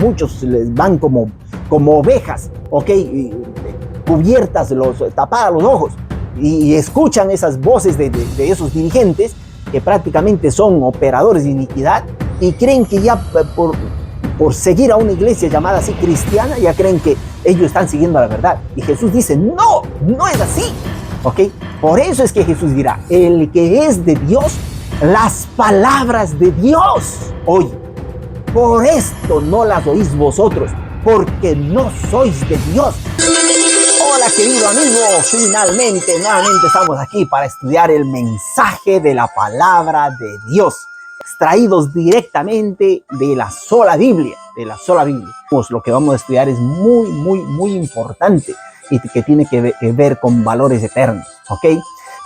Muchos les van como ovejas, ¿ok? Cubiertas, tapadas los ojos, y escuchan esas voces de esos dirigentes que prácticamente son operadores de iniquidad y creen que ya por seguir a una iglesia llamada así cristiana, ya creen que ellos están siguiendo la verdad. Y Jesús dice, no, no es así, ¿ok? Por eso es que Jesús dirá, el que es de Dios, las palabras de Dios oye. Por esto no las oís vosotros, porque no sois de Dios. Hola, querido amigo, finalmente, nuevamente estamos aquí para estudiar el mensaje de la palabra de Dios, extraídos directamente de la sola Biblia, Pues lo que vamos a estudiar es muy importante y que tiene que ver con valores eternos, ¿ok?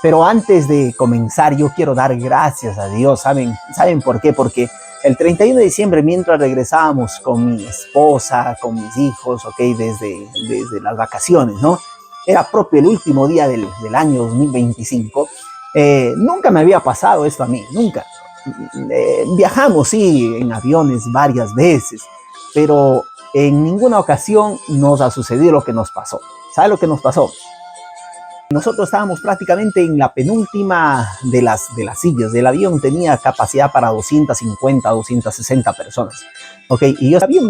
Pero antes de comenzar, yo quiero dar gracias a Dios. ¿Saben por qué? Porque el 31 de diciembre, mientras regresábamos con mi esposa, con mis hijos, ¿ok? Desde las vacaciones, ¿no? Era propio el último día del año 2025. Nunca me había pasado esto a mí, nunca. Viajamos, sí, en aviones varias veces, pero en ninguna ocasión nos ha sucedido lo que nos pasó. ¿Sabe lo que nos pasó? Nosotros estábamos prácticamente en la penúltima de las sillas. El avión tenía capacidad para 250, 260 personas. ¿Ok? Y el avión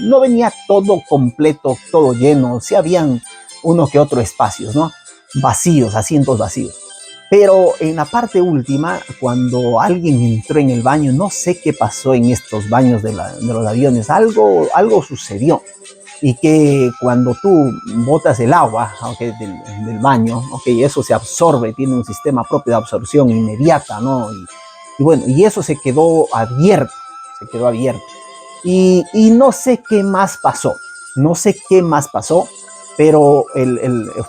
no venía todo completo, todo lleno. Sí habían uno que otro espacios, ¿no? Vacíos, asientos vacíos. Pero en la parte última, cuando alguien entró en el baño, no sé qué pasó en estos baños de los aviones. Algo sucedió. Y que cuando tú botas el agua, ¿okay? del baño, ¿okay? Eso se absorbe, tiene un sistema propio de absorción inmediata, ¿no? Y bueno, y eso se quedó abierto. Y no sé qué más pasó, pero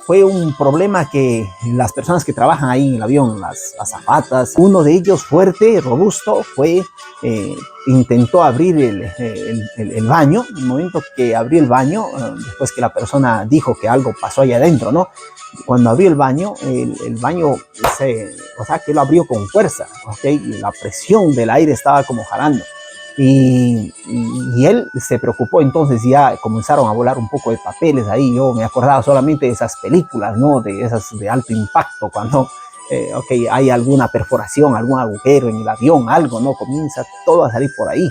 fue un problema que las personas que trabajan ahí en el avión, las azafatas, uno de ellos fuerte, robusto, intentó abrir el baño. En el momento que abrió el baño, después que la persona dijo que algo pasó allá adentro, ¿no? Cuando abrió el baño, que lo abrió con fuerza, ¿okay? La presión del aire estaba como jalando. Y él se preocupó, entonces ya comenzaron a volar un poco de papeles ahí. Yo me acordaba solamente de esas películas, ¿no? De esas de alto impacto, cuando hay alguna perforación, algún agujero en el avión, algo, ¿no? Comienza todo a salir por ahí.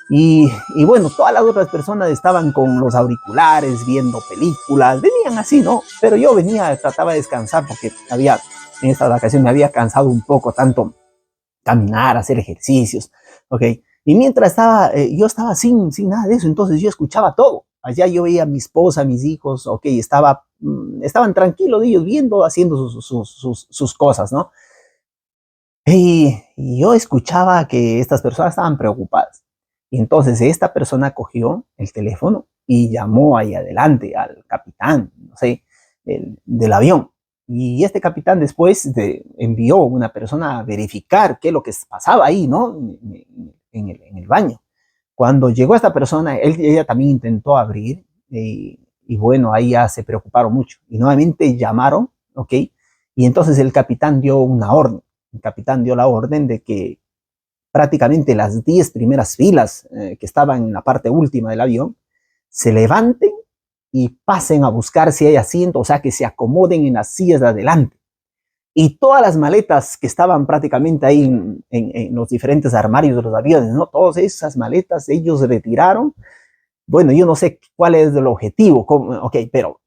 Y bueno, todas las otras personas estaban con los auriculares, viendo películas, venían así, ¿no? Pero yo trataba de descansar porque en estas vacaciones me había cansado un poco, tanto caminar, hacer ejercicios, ¿ok? Y mientras yo estaba sin nada de eso, entonces yo escuchaba todo. Allá yo veía a mi esposa, a mis hijos, ok, estaban tranquilos ellos viendo, haciendo sus cosas, ¿no? Y yo escuchaba que estas personas estaban preocupadas. Y entonces esta persona cogió el teléfono y llamó ahí adelante al capitán, no sé, del avión. Y este capitán después envió una persona a verificar qué es lo que pasaba ahí, ¿no? En el baño. Cuando llegó esta persona, ella también intentó abrir y bueno, ahí ya se preocuparon mucho. Y nuevamente llamaron, ¿ok? Y entonces el capitán dio una orden. El capitán dio la orden de que prácticamente las 10 primeras filas que estaban en la parte última del avión se levanten y pasen a buscar si hay asiento, o sea, que se acomoden en las sillas de adelante. Y todas las maletas que estaban prácticamente ahí en los diferentes armarios de los aviones, ¿no? Todas esas maletas ellos retiraron. Bueno, yo no sé cuál es el objetivo, pero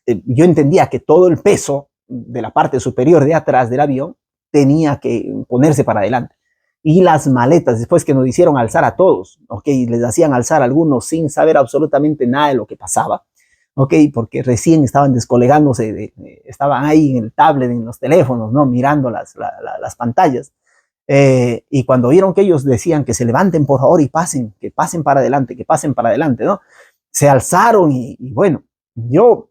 yo entendía que todo el peso de la parte superior de atrás del avión tenía que ponerse para adelante. Y las maletas, después que nos hicieron alzar a todos, les hacían alzar a algunos sin saber absolutamente nada de lo que pasaba, porque recién estaban descolegándose, estaban ahí en el tablet, en los teléfonos, ¿no? Mirando las pantallas. Y cuando vieron que ellos decían que se levanten por favor y que pasen para adelante, ¿no? Se alzaron y bueno, yo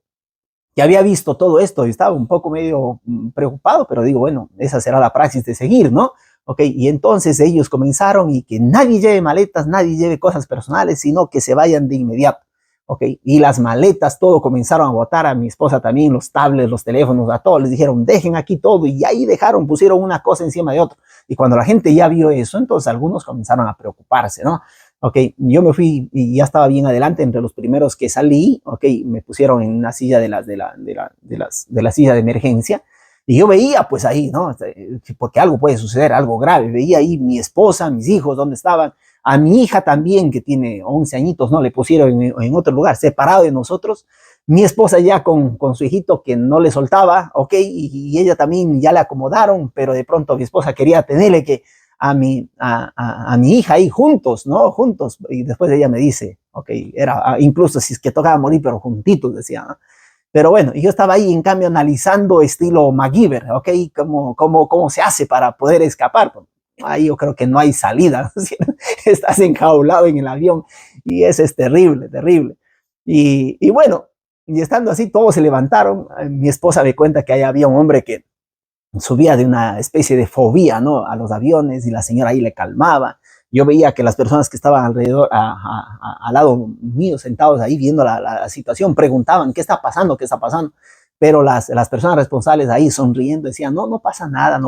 que había visto todo esto y estaba un poco medio preocupado, pero digo, bueno, esa será la praxis de seguir, ¿no? Y entonces ellos comenzaron y que nadie lleve maletas, nadie lleve cosas personales, sino que se vayan de inmediato. Y las maletas, todo comenzaron a botar, a mi esposa también, los tablets, los teléfonos, a todos les dijeron, dejen aquí todo, y ahí pusieron una cosa encima de otra. Y cuando la gente ya vio eso, entonces algunos comenzaron a preocuparse, ¿no? Ok, yo me fui y ya estaba bien adelante, entre los primeros que salí, ok, me pusieron en una silla de la silla de emergencia, y yo veía pues ahí, ¿no? Porque algo puede suceder, algo grave, veía ahí mi esposa, mis hijos, dónde estaban, a mi hija también, que tiene 11 añitos, ¿no? Le pusieron en otro lugar, separado de nosotros, mi esposa ya con su hijito que no le soltaba, ok, y ella también ya le acomodaron, pero de pronto mi esposa quería tenerle que a mi hija ahí juntos, ¿no? Juntos. Y después ella me dice, ok, era incluso si es que tocaba morir, pero juntitos, decía, ¿no? Pero bueno, yo estaba ahí en cambio analizando estilo MacGyver, ok, cómo se hace para poder escapar. Ahí yo creo que no hay salida, ¿no? Estás enjaulado en el avión y eso es terrible, terrible. Y bueno, y estando así, todos se levantaron. Mi esposa me cuenta que ahí había un hombre que subía de una especie de fobia, ¿no? A los aviones y la señora ahí le calmaba. Yo veía que las personas que estaban alrededor, al lado mío, sentados ahí viendo la situación, preguntaban, ¿qué está pasando? ¿Qué está pasando? Pero las personas responsables ahí sonriendo decían, no, no pasa nada,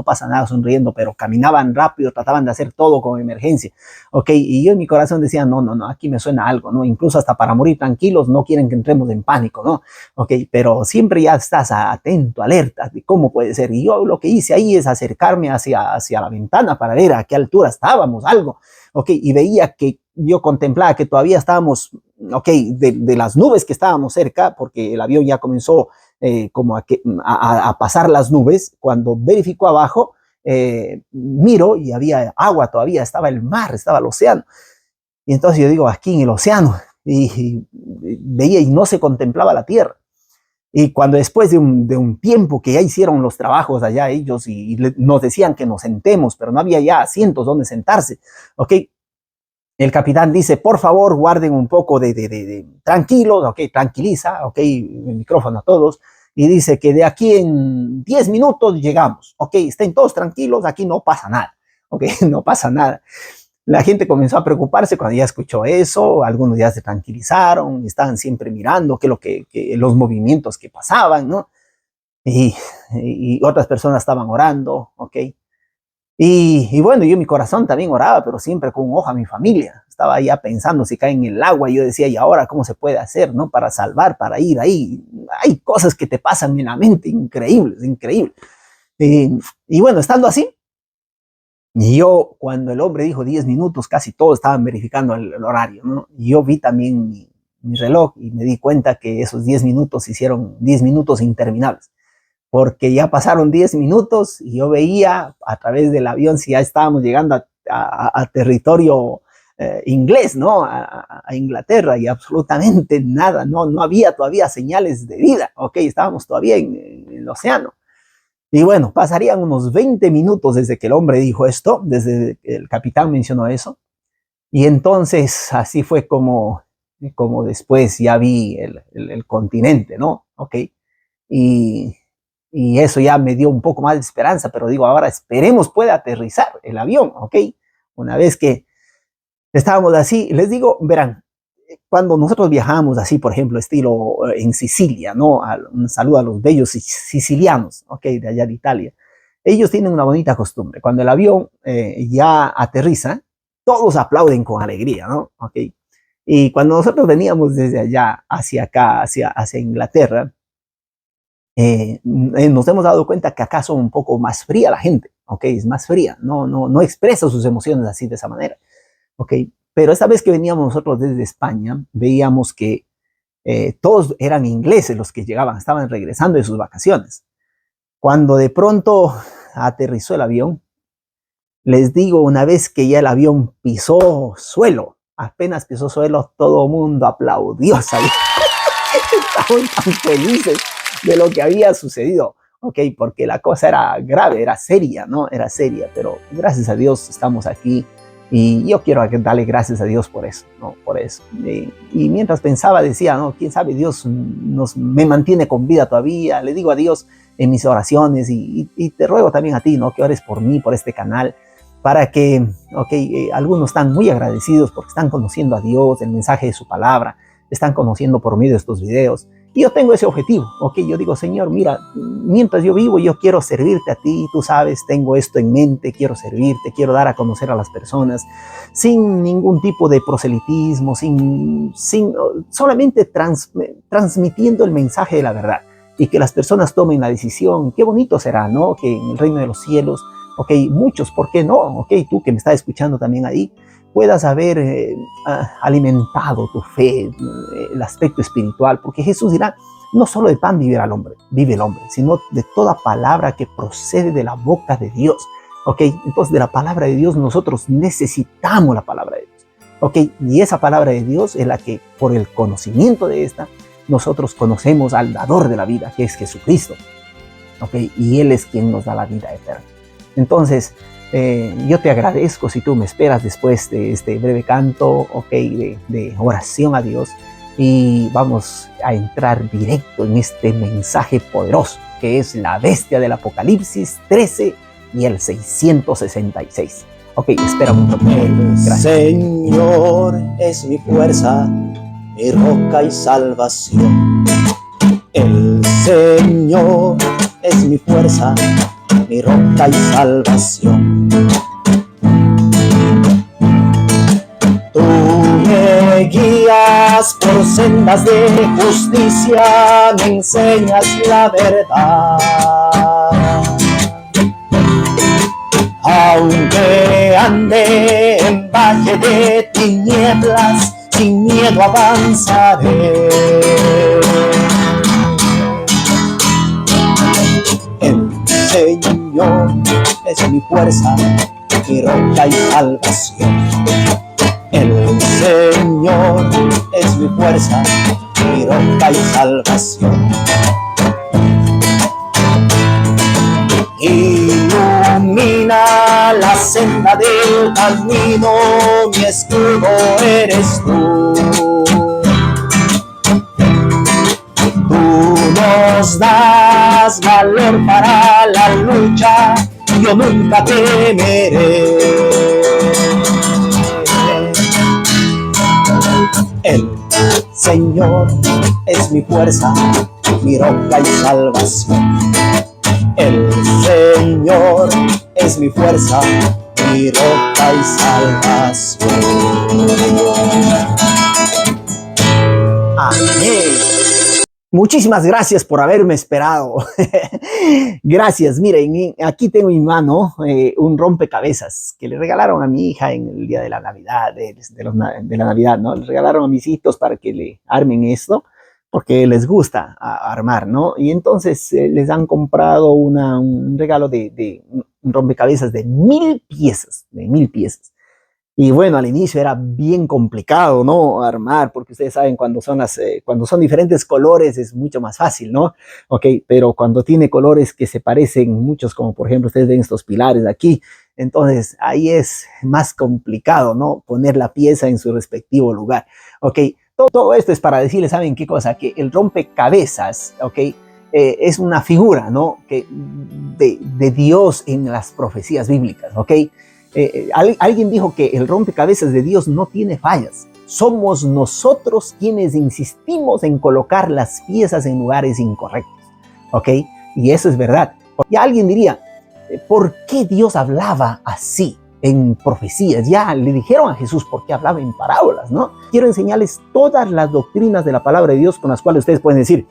sonriendo, pero caminaban rápido, trataban de hacer todo con emergencia, ¿ok? Y yo en mi corazón decía, no, aquí me suena algo, ¿no? Incluso hasta para morir tranquilos, no quieren que entremos en pánico, ¿no? ¿Ok? Pero siempre ya estás atento, alerta de cómo puede ser. Y yo lo que hice ahí es acercarme hacia la ventana para ver a qué altura estábamos, algo, ¿ok? Y veía que yo contemplaba que todavía estábamos, ok, de las nubes que estábamos cerca, porque el avión ya comenzó como a pasar las nubes, cuando verificó abajo, miro y había agua todavía, estaba el mar, estaba el océano. Y entonces yo digo, aquí en el océano, y veía y no se contemplaba la tierra. Y cuando después de un tiempo que ya hicieron los trabajos allá ellos y nos decían que nos sentemos, pero no había ya asientos donde sentarse, ¿ok? El capitán dice, por favor, guarden un poco de tranquilos, ok, tranquiliza, ok, el micrófono a todos, y dice que de aquí en 10 minutos llegamos, ok, estén todos tranquilos, aquí no pasa nada, ok, no pasa nada. La gente comenzó a preocuparse cuando ya escuchó eso, algunos ya se tranquilizaron, estaban siempre mirando qué lo que los movimientos que pasaban, ¿no? Y, y otras personas estaban orando, ok. Y bueno, yo mi corazón también oraba, pero siempre con un ojo a mi familia. Estaba ya pensando si cae en el agua, y yo decía, ¿y ahora cómo se puede hacer, no? Para salvar, para ir ahí. Hay cosas que te pasan en la mente, increíbles, increíbles. Y bueno, estando así, y yo, cuando el hombre dijo 10 minutos, casi todos estaban verificando el horario, ¿no? Y yo vi también mi reloj y me di cuenta que esos 10 minutos se hicieron 10 minutos interminables, porque ya pasaron 10 minutos y yo veía a través del avión si ya estábamos llegando a territorio inglés, ¿no? A Inglaterra, y absolutamente nada, no había todavía señales de vida, ok, estábamos todavía en el océano. Y bueno, pasarían unos 20 minutos desde que el hombre dijo esto, desde que el capitán mencionó eso, y entonces así fue como después ya vi el continente, ¿no? Ok, y, y eso ya me dio un poco más de esperanza, pero digo, ahora esperemos pueda aterrizar el avión, ¿ok? Una vez que estábamos así, les digo, verán, cuando nosotros viajamos así, por ejemplo, estilo en Sicilia, ¿no? Un saludo a los bellos sicilianos, ¿ok? De allá de Italia. Ellos tienen una bonita costumbre. Cuando el avión ya aterriza, todos aplauden con alegría, ¿no? ¿Ok? Y cuando nosotros veníamos desde allá hacia acá, hacia Inglaterra, nos hemos dado cuenta que acá son un poco más fría la gente, ¿ok? Es más fría, no expresa sus emociones así de esa manera, ¿ok? Pero esta vez que veníamos nosotros desde España, veíamos que todos eran ingleses los que llegaban, estaban regresando de sus vacaciones. Cuando de pronto aterrizó el avión, les digo, una vez que ya el avión pisó suelo, apenas pisó suelo, todo el mundo aplaudió, ¿sabes? Estaban tan felices de lo que había sucedido, ok, porque la cosa era grave, era seria, ¿no? Era seria, pero gracias a Dios estamos aquí y yo quiero darle gracias a Dios por eso, ¿no? Por eso. Y mientras pensaba, decía, ¿no? ¿Quién sabe? Dios me mantiene con vida todavía, le digo a Dios en mis oraciones y te ruego también a ti, ¿no? Que ores por mí, por este canal, para que, ok, algunos están muy agradecidos porque están conociendo a Dios, el mensaje de su palabra, están conociendo por medio de estos videos. Y yo tengo ese objetivo, ¿ok? Yo digo, Señor, mira, mientras yo vivo, yo quiero servirte a ti, tú sabes, tengo esto en mente, quiero servirte, quiero dar a conocer a las personas, sin ningún tipo de proselitismo, solamente transmitiendo el mensaje de la verdad, y que las personas tomen la decisión. Qué bonito será, ¿no? Que en el reino de los cielos, ok, muchos, ¿por qué no? Ok, tú que me estás escuchando también ahí, puedas haber alimentado tu fe, el aspecto espiritual, porque Jesús dirá, no solo de pan vive el hombre, sino de toda palabra que procede de la boca de Dios. ¿Ok? Entonces, de la palabra de Dios nosotros necesitamos la palabra de Dios. ¿Ok? Y esa palabra de Dios es la que, por el conocimiento de esta, nosotros conocemos al dador de la vida, que es Jesucristo. ¿Ok? Y Él es quien nos da la vida eterna. Entonces, yo te agradezco si tú me esperas después de este breve canto, ¿ok? De oración a Dios, y vamos a entrar directo en este mensaje poderoso, que es la bestia del Apocalipsis 13 y el 666. Ok, espera un poco. Gracias. Señor es mi fuerza, mi roca y salvación. El Señor es mi fuerza, mi roca y salvación. Tú me guías por sendas de justicia, me enseñas la verdad. Aunque ande en valle de tinieblas, sin miedo avanzaré. El Señor es mi fuerza, mi roca y salvación. El Señor es mi fuerza, mi roca y salvación. Ilumina la senda del camino, mi escudo eres tú. Tú nos das valor para la lucha, yo nunca temeré. El Señor es mi fuerza, mi roca y salvación. El Señor es mi fuerza, mi roca y salvación. Amén. Muchísimas gracias por haberme esperado. Gracias. Miren, aquí tengo en mi mano un rompecabezas que le regalaron a mi hija en el día de la Navidad, de la Navidad, ¿no? Le regalaron a mis hijitos para que le armen esto, porque les gusta armar, ¿no? Y entonces les han comprado un regalo de un rompecabezas de 1000 piezas, Y bueno, al inicio era bien complicado, ¿no? Armar, porque ustedes saben, cuando son diferentes colores es mucho más fácil, ¿no? Ok, pero cuando tiene colores que se parecen muchos, como por ejemplo ustedes ven estos pilares de aquí, entonces ahí es más complicado, ¿no? Poner la pieza en su respectivo lugar, ok. Todo esto es para decirles, ¿saben qué cosa? Que el rompecabezas, ok, es una figura, ¿no? De Dios en las profecías bíblicas, ok. Alguien dijo que el rompecabezas de Dios no tiene fallas. Somos nosotros quienes insistimos en colocar las piezas en lugares incorrectos, ¿ok? Y eso es verdad. Y alguien diría, ¿por qué Dios hablaba así en profecías? Ya le dijeron a Jesús por qué hablaba en parábolas, ¿no? Quiero enseñarles todas las doctrinas de la palabra de Dios con las cuales ustedes pueden decir,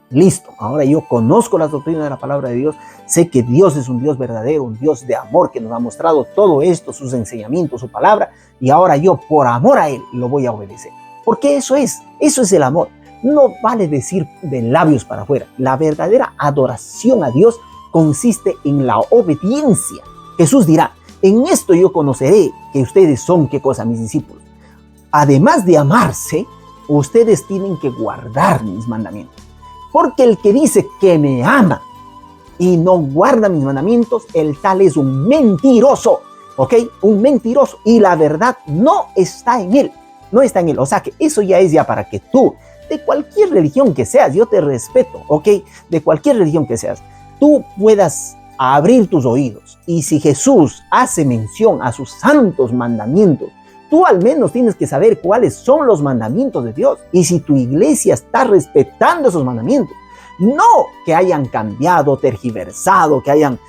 listo, ahora yo conozco las doctrinas de la palabra de Dios, sé que Dios es un Dios verdadero, un Dios de amor que nos ha mostrado todo esto, sus enseñamientos, su palabra, y ahora yo por amor a Él lo voy a obedecer. Porque eso es el amor. No vale decir de labios para afuera. La verdadera adoración a Dios consiste en la obediencia. Jesús dirá, en esto yo conoceré que ustedes son, ¿qué cosa? Mis discípulos. Además de amarse, ustedes tienen que guardar mis mandamientos. Porque el que dice que me ama y no guarda mis mandamientos, el tal es un mentiroso, ¿ok? Un mentiroso. Y la verdad no está en él. No está en él. O sea que eso ya es para que tú, de cualquier religión que seas, yo te respeto, ¿ok? De cualquier religión que seas, tú puedas abrir tus oídos. Y si Jesús hace mención a sus santos mandamientos, tú al menos tienes que saber cuáles son los mandamientos de Dios y si tu iglesia está respetando esos mandamientos. No que hayan cambiado, tergiversado, que hayan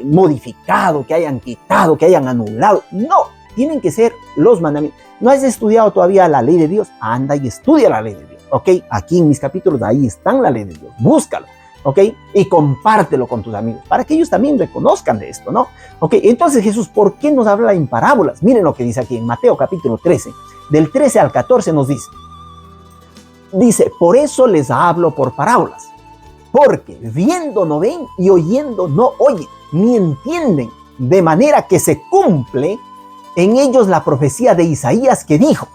modificado, que hayan quitado, que hayan anulado. No, tienen que ser los mandamientos. ¿No has estudiado todavía la ley de Dios? Anda y estudia la ley de Dios, ¿ok? Aquí en mis capítulos, ahí están la ley de Dios. Búscalo, ¿ok? Y compártelo con tus amigos para que ellos también reconozcan de esto, ¿no? ¿Ok? Entonces Jesús, ¿por qué nos habla en parábolas? Miren lo que dice aquí en Mateo capítulo 13. Del 13 al 14 nos dice. Dice, por eso les hablo por parábolas. Porque viendo no ven y oyendo no oyen, ni entienden, de manera que se cumple en ellos la profecía de Isaías que dijo,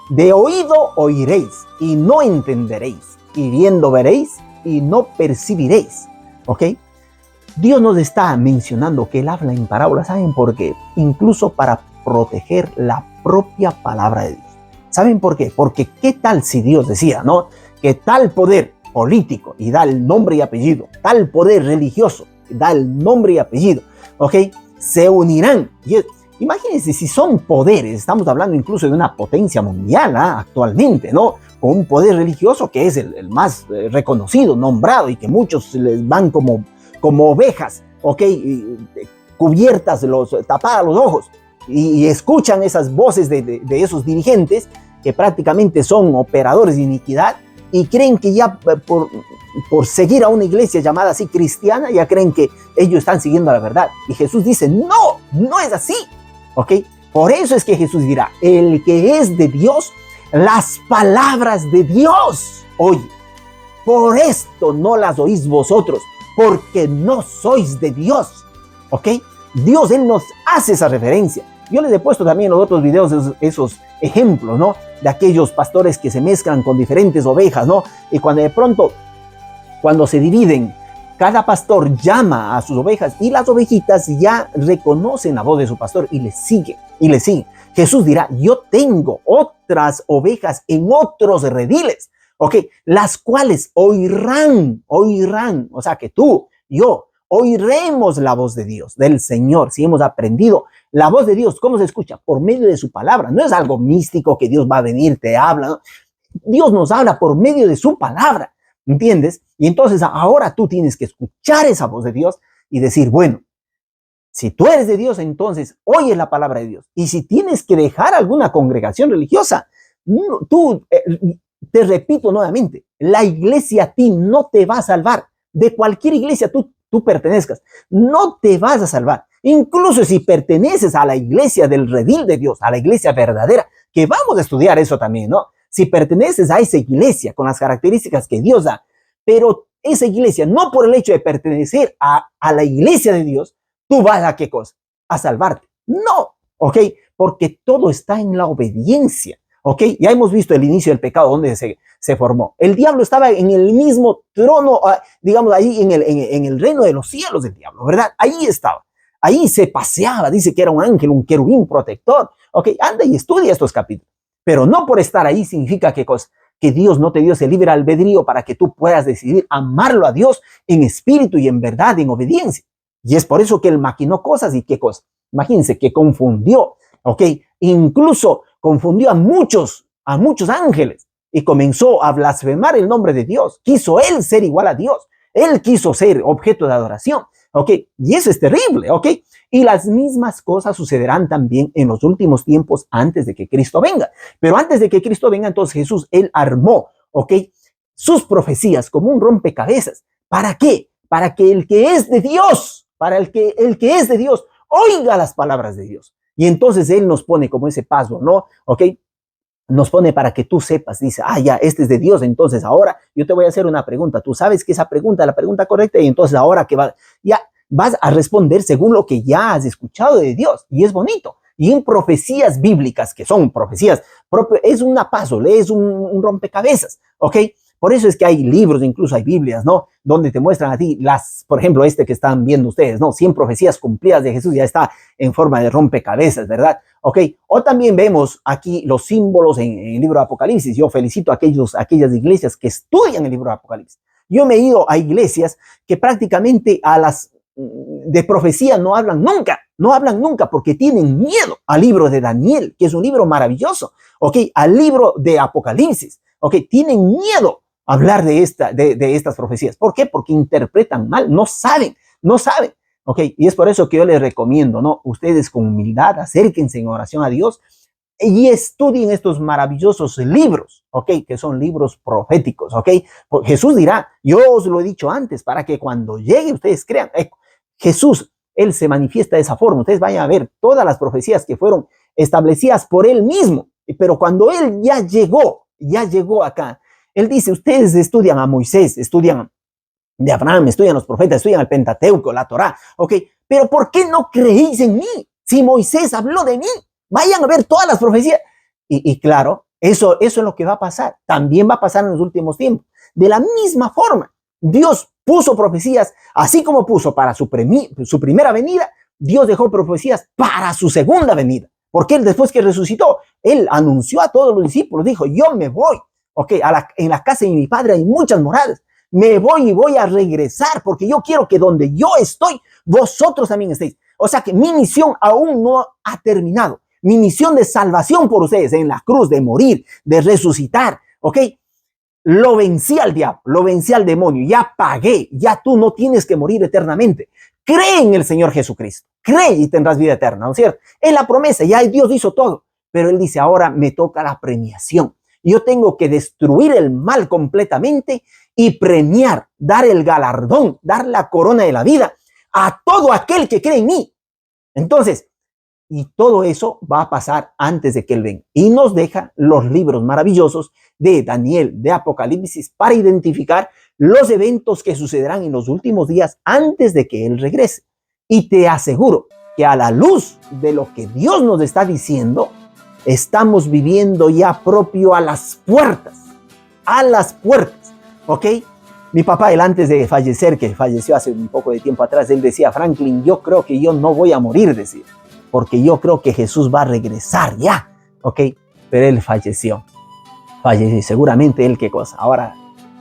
de oído oiréis y no entenderéis, y viendo veréis y no percibiréis. ¿Ok? Dios nos está mencionando que Él habla en parábolas. ¿Saben por qué? Incluso para proteger la propia palabra de Dios. ¿Saben por qué? Porque ¿qué tal si Dios decía, no? Que tal poder político y da el nombre y apellido, tal poder religioso da el nombre y apellido, ¿ok? Se unirán. Imagínense si son poderes, estamos hablando incluso de una potencia mundial actualmente, ¿no? Con un poder religioso que es el más reconocido, nombrado y que muchos les van como ovejas, ¿ok? Cubiertas, tapadas los ojos y escuchan esas voces de esos dirigentes que prácticamente son operadores de iniquidad. Y creen que ya por seguir a una iglesia llamada así cristiana, ya creen que ellos están siguiendo la verdad. Y Jesús dice, no, no es así. ¿Ok? Por eso es que Jesús dirá, el que es de Dios, las palabras de Dios oye. Por esto no las oís vosotros, porque no sois de Dios. ¿Ok? Dios, Él nos hace esa referencia. Yo les he puesto también en los otros videos esos ejemplos, ¿no? De aquellos pastores que se mezclan con diferentes ovejas, ¿no? Y cuando de pronto, cuando se dividen, cada pastor llama a sus ovejas y las ovejitas ya reconocen la voz de su pastor y le siguen, Jesús dirá, yo tengo otras ovejas en otros rediles, ¿ok? Las cuales oirán, o sea que tú, yo, oiremos la voz de Dios, del Señor, si hemos aprendido la voz de Dios. ¿Cómo se escucha? Por medio de su palabra. No es algo místico que Dios va a venir, te habla, ¿no? Dios nos habla por medio de su palabra, ¿entiendes? Y entonces ahora tú tienes que escuchar esa voz de Dios y decir, bueno, si tú eres de Dios, entonces oyes la palabra de Dios. Y si tienes que dejar alguna congregación religiosa, te repito nuevamente, la iglesia a ti no te va a salvar. De cualquier iglesia tú pertenezcas, no te vas a salvar. Incluso si perteneces a la iglesia del redil de Dios, a la iglesia verdadera, que vamos a estudiar eso también, ¿no? Si perteneces a esa iglesia con las características que Dios da, pero esa iglesia, no por el hecho de pertenecer a la iglesia de Dios, tú vas a ¿qué cosa? A salvarte. No, ¿ok? Porque todo está en la obediencia. ¿Ok? Ya hemos visto el inicio del pecado, donde se formó. El diablo estaba en el mismo trono, digamos, ahí en el reino de los cielos del diablo, ¿verdad? Ahí estaba. Ahí se paseaba, dice que era un ángel, un querubín protector. ¿Ok? Anda y estudia estos capítulos. Pero no por estar ahí significa ¿qué cosa? Que Dios no te dio ese libre albedrío para que tú puedas decidir amarlo a Dios en espíritu y en verdad, en obediencia. Y es por eso que él maquinó cosas y ¿qué cosa? Imagínense que confundió, ¿ok? Incluso confundió a muchos ángeles y comenzó a blasfemar el nombre de Dios. Quiso él ser igual a Dios. Él quiso ser objeto de adoración, ¿ok? Y eso es terrible, ¿ok? Y las mismas cosas sucederán también en los últimos tiempos antes de que Cristo venga. Pero antes de que Cristo venga, entonces Jesús, él armó, ¿ok? Sus profecías como un rompecabezas. ¿Para qué? Para que el que es de Dios, el que es de Dios, oiga las palabras de Dios. Y entonces él nos pone como ese paso, ¿no? ¿Ok? Nos pone para que tú sepas, dice, ya, este es de Dios, entonces ahora yo te voy a hacer una pregunta. Tú sabes que esa pregunta es la pregunta correcta y entonces ahora que ya vas a responder según lo que ya has escuchado de Dios. Y es bonito. Y en profecías bíblicas, que son profecías, es una puzzle, es un rompecabezas, ¿ok? Por eso es que hay libros, incluso hay Biblias, ¿no? Donde te muestran a ti por ejemplo, este que están viendo ustedes, ¿no? 100 profecías cumplidas de Jesús, ya está en forma de rompecabezas, ¿verdad? ¿Ok? O también vemos aquí los símbolos en el libro de Apocalipsis. Yo felicito a aquellas iglesias que estudian el libro de Apocalipsis. Yo me he ido a iglesias que prácticamente de profecía no hablan nunca. no hablan nunca porque tienen miedo al libro de Daniel, que es un libro maravilloso, ¿ok? Al libro de Apocalipsis, ¿ok? Tienen miedo a hablar de estas profecías. ¿Por qué? Porque interpretan mal, no saben, ¿ok? Y es por eso que yo les recomiendo, ¿no? Ustedes con humildad acérquense en oración a Dios y estudien estos maravillosos libros, ¿ok? Que son libros proféticos, ¿ok? Jesús dirá, yo os lo he dicho antes, para que cuando llegue ustedes crean. Jesús, Él se manifiesta de esa forma. Ustedes vayan a ver todas las profecías que fueron establecidas por Él mismo. Pero cuando Él ya llegó acá, Él dice, ustedes estudian a Moisés, estudian de Abraham, estudian los profetas, estudian el Pentateuco, la Torá, ¿ok? Pero ¿por qué no creéis en mí? Si Moisés habló de mí, vayan a ver todas las profecías. Y claro, eso es lo que va a pasar. También va a pasar en los últimos tiempos. De la misma forma, Dios puso profecías, así como puso para su primera venida, Dios dejó profecías para su segunda venida. Porque Él, después que resucitó, Él anunció a todos los discípulos, dijo, yo me voy, ¿ok? En la casa de mi Padre hay muchas moradas. Me voy y voy a regresar porque yo quiero que donde yo estoy, vosotros también estéis. O sea que mi misión aún no ha terminado. Mi misión de salvación por ustedes en la cruz, de morir, de resucitar, ¿ok? Lo vencí al diablo, lo vencí al demonio, ya pagué, ya tú no tienes que morir eternamente. Cree en el Señor Jesucristo, cree y tendrás vida eterna, ¿no es cierto? Es la promesa, ya Dios hizo todo, pero Él dice, ahora me toca la premiación. Yo tengo que destruir el mal completamente y premiar, dar el galardón, dar la corona de la vida a todo aquel que cree en mí. Entonces, y todo eso va a pasar antes de que Él venga. Y nos deja los libros maravillosos de Daniel, de Apocalipsis, para identificar los eventos que sucederán en los últimos días antes de que Él regrese. Y te aseguro que a la luz de lo que Dios nos está diciendo, estamos viviendo ya propio a las puertas, ¿ok? Mi papá, él antes de fallecer, que falleció hace un poco de tiempo atrás, él decía, Franklin, yo creo que yo no voy a morir, decía, porque yo creo que Jesús va a regresar ya, ¿ok? Pero él falleció y seguramente él, ¿qué cosa? Ahora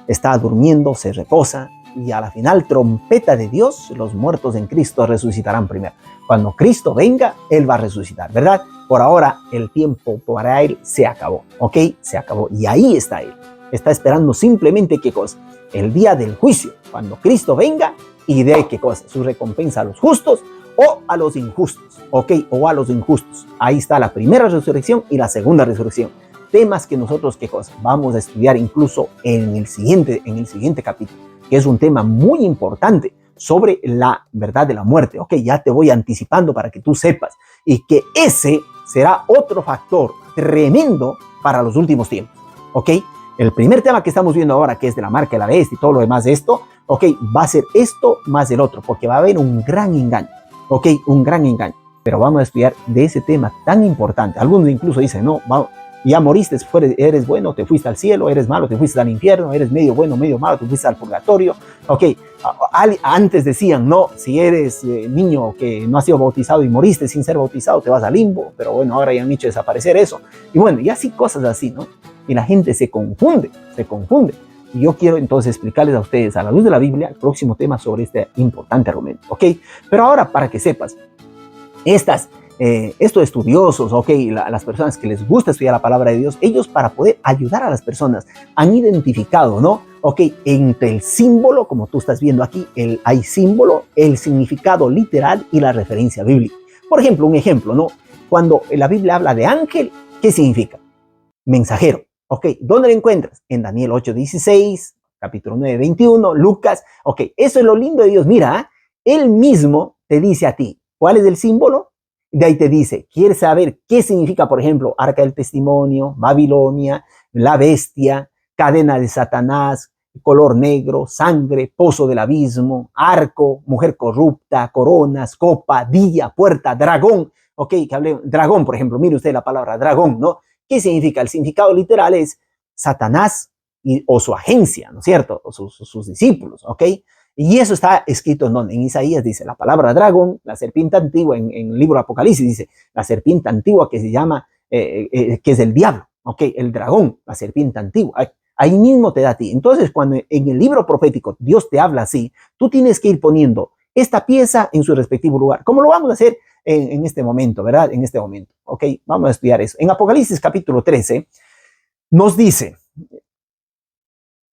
está durmiendo, se reposa, y a la final, trompeta de Dios, los muertos en Cristo resucitarán primero. Cuando Cristo venga, Él va a resucitar, ¿verdad? Por ahora, el tiempo para Él se acabó, ¿ok? Se acabó, y ahí está Él. Está esperando simplemente, ¿qué cosa? El día del juicio, cuando Cristo venga y dé, ¿qué cosa? Su recompensa a los justos o a los injustos, ¿ok? O a los injustos. Ahí está la primera resurrección y la segunda resurrección. Temas que nosotros, ¿qué cosa? Vamos a estudiar incluso en el siguiente capítulo, que es un tema muy importante sobre la verdad de la muerte. Ok, ya te voy anticipando para que tú sepas, y que ese será otro factor tremendo para los últimos tiempos. Ok, el primer tema que estamos viendo ahora, que es de la marca de la bestia y todo lo demás de esto, ok, va a ser esto más el otro, porque va a haber un gran engaño. Ok, un gran engaño. Pero vamos a estudiar de ese tema tan importante. Algunos incluso dicen, no, ya moriste, eres bueno, te fuiste al cielo, eres malo, te fuiste al infierno, eres medio bueno, medio malo, te fuiste al purgatorio. Ok, antes decían, no, si eres niño que no ha sido bautizado y moriste sin ser bautizado, te vas al limbo, pero bueno, ahora ya han hecho desaparecer eso. Y bueno, y así cosas así, ¿no? Y la gente se confunde. Y yo quiero entonces explicarles a ustedes, a la luz de la Biblia, el próximo tema sobre este importante argumento, ¿ok? Pero ahora, para que sepas, estos estudiosos, ok, las personas que les gusta estudiar la palabra de Dios, ellos, para poder ayudar a las personas, han identificado, ¿no? Ok, entre el símbolo, como tú estás viendo aquí, hay símbolo, el significado literal y la referencia bíblica. Por ejemplo, un ejemplo, ¿no? Cuando la Biblia habla de ángel, ¿qué significa? Mensajero. Ok, ¿dónde lo encuentras? En Daniel 8:16, capítulo 9:21, Lucas. Ok, eso es lo lindo de Dios. Mira, Él mismo te dice a ti, ¿cuál es el símbolo? De ahí te dice, ¿quieres saber qué significa, por ejemplo, arca del testimonio, Babilonia, la bestia, cadena de Satanás, color negro, sangre, pozo del abismo, arco, mujer corrupta, coronas, copa, día, puerta, dragón? Ok, que hable dragón, por ejemplo, mire usted la palabra dragón, ¿no? ¿Qué significa? El significado literal es Satanás o su agencia, ¿no es cierto? O sus discípulos, ¿ok? Y eso está escrito en Isaías, dice la palabra dragón, la serpiente antigua, en el libro de Apocalipsis dice la serpiente antigua que se llama, que es el diablo, ¿ok? El dragón, la serpiente antigua, ahí mismo te da a ti. Entonces, cuando en el libro profético Dios te habla así, tú tienes que ir poniendo esta pieza en su respectivo lugar. ¿Cómo lo vamos a hacer? en este momento, ¿verdad? En este momento, ¿ok? Vamos a estudiar eso. En Apocalipsis capítulo 13 nos dice,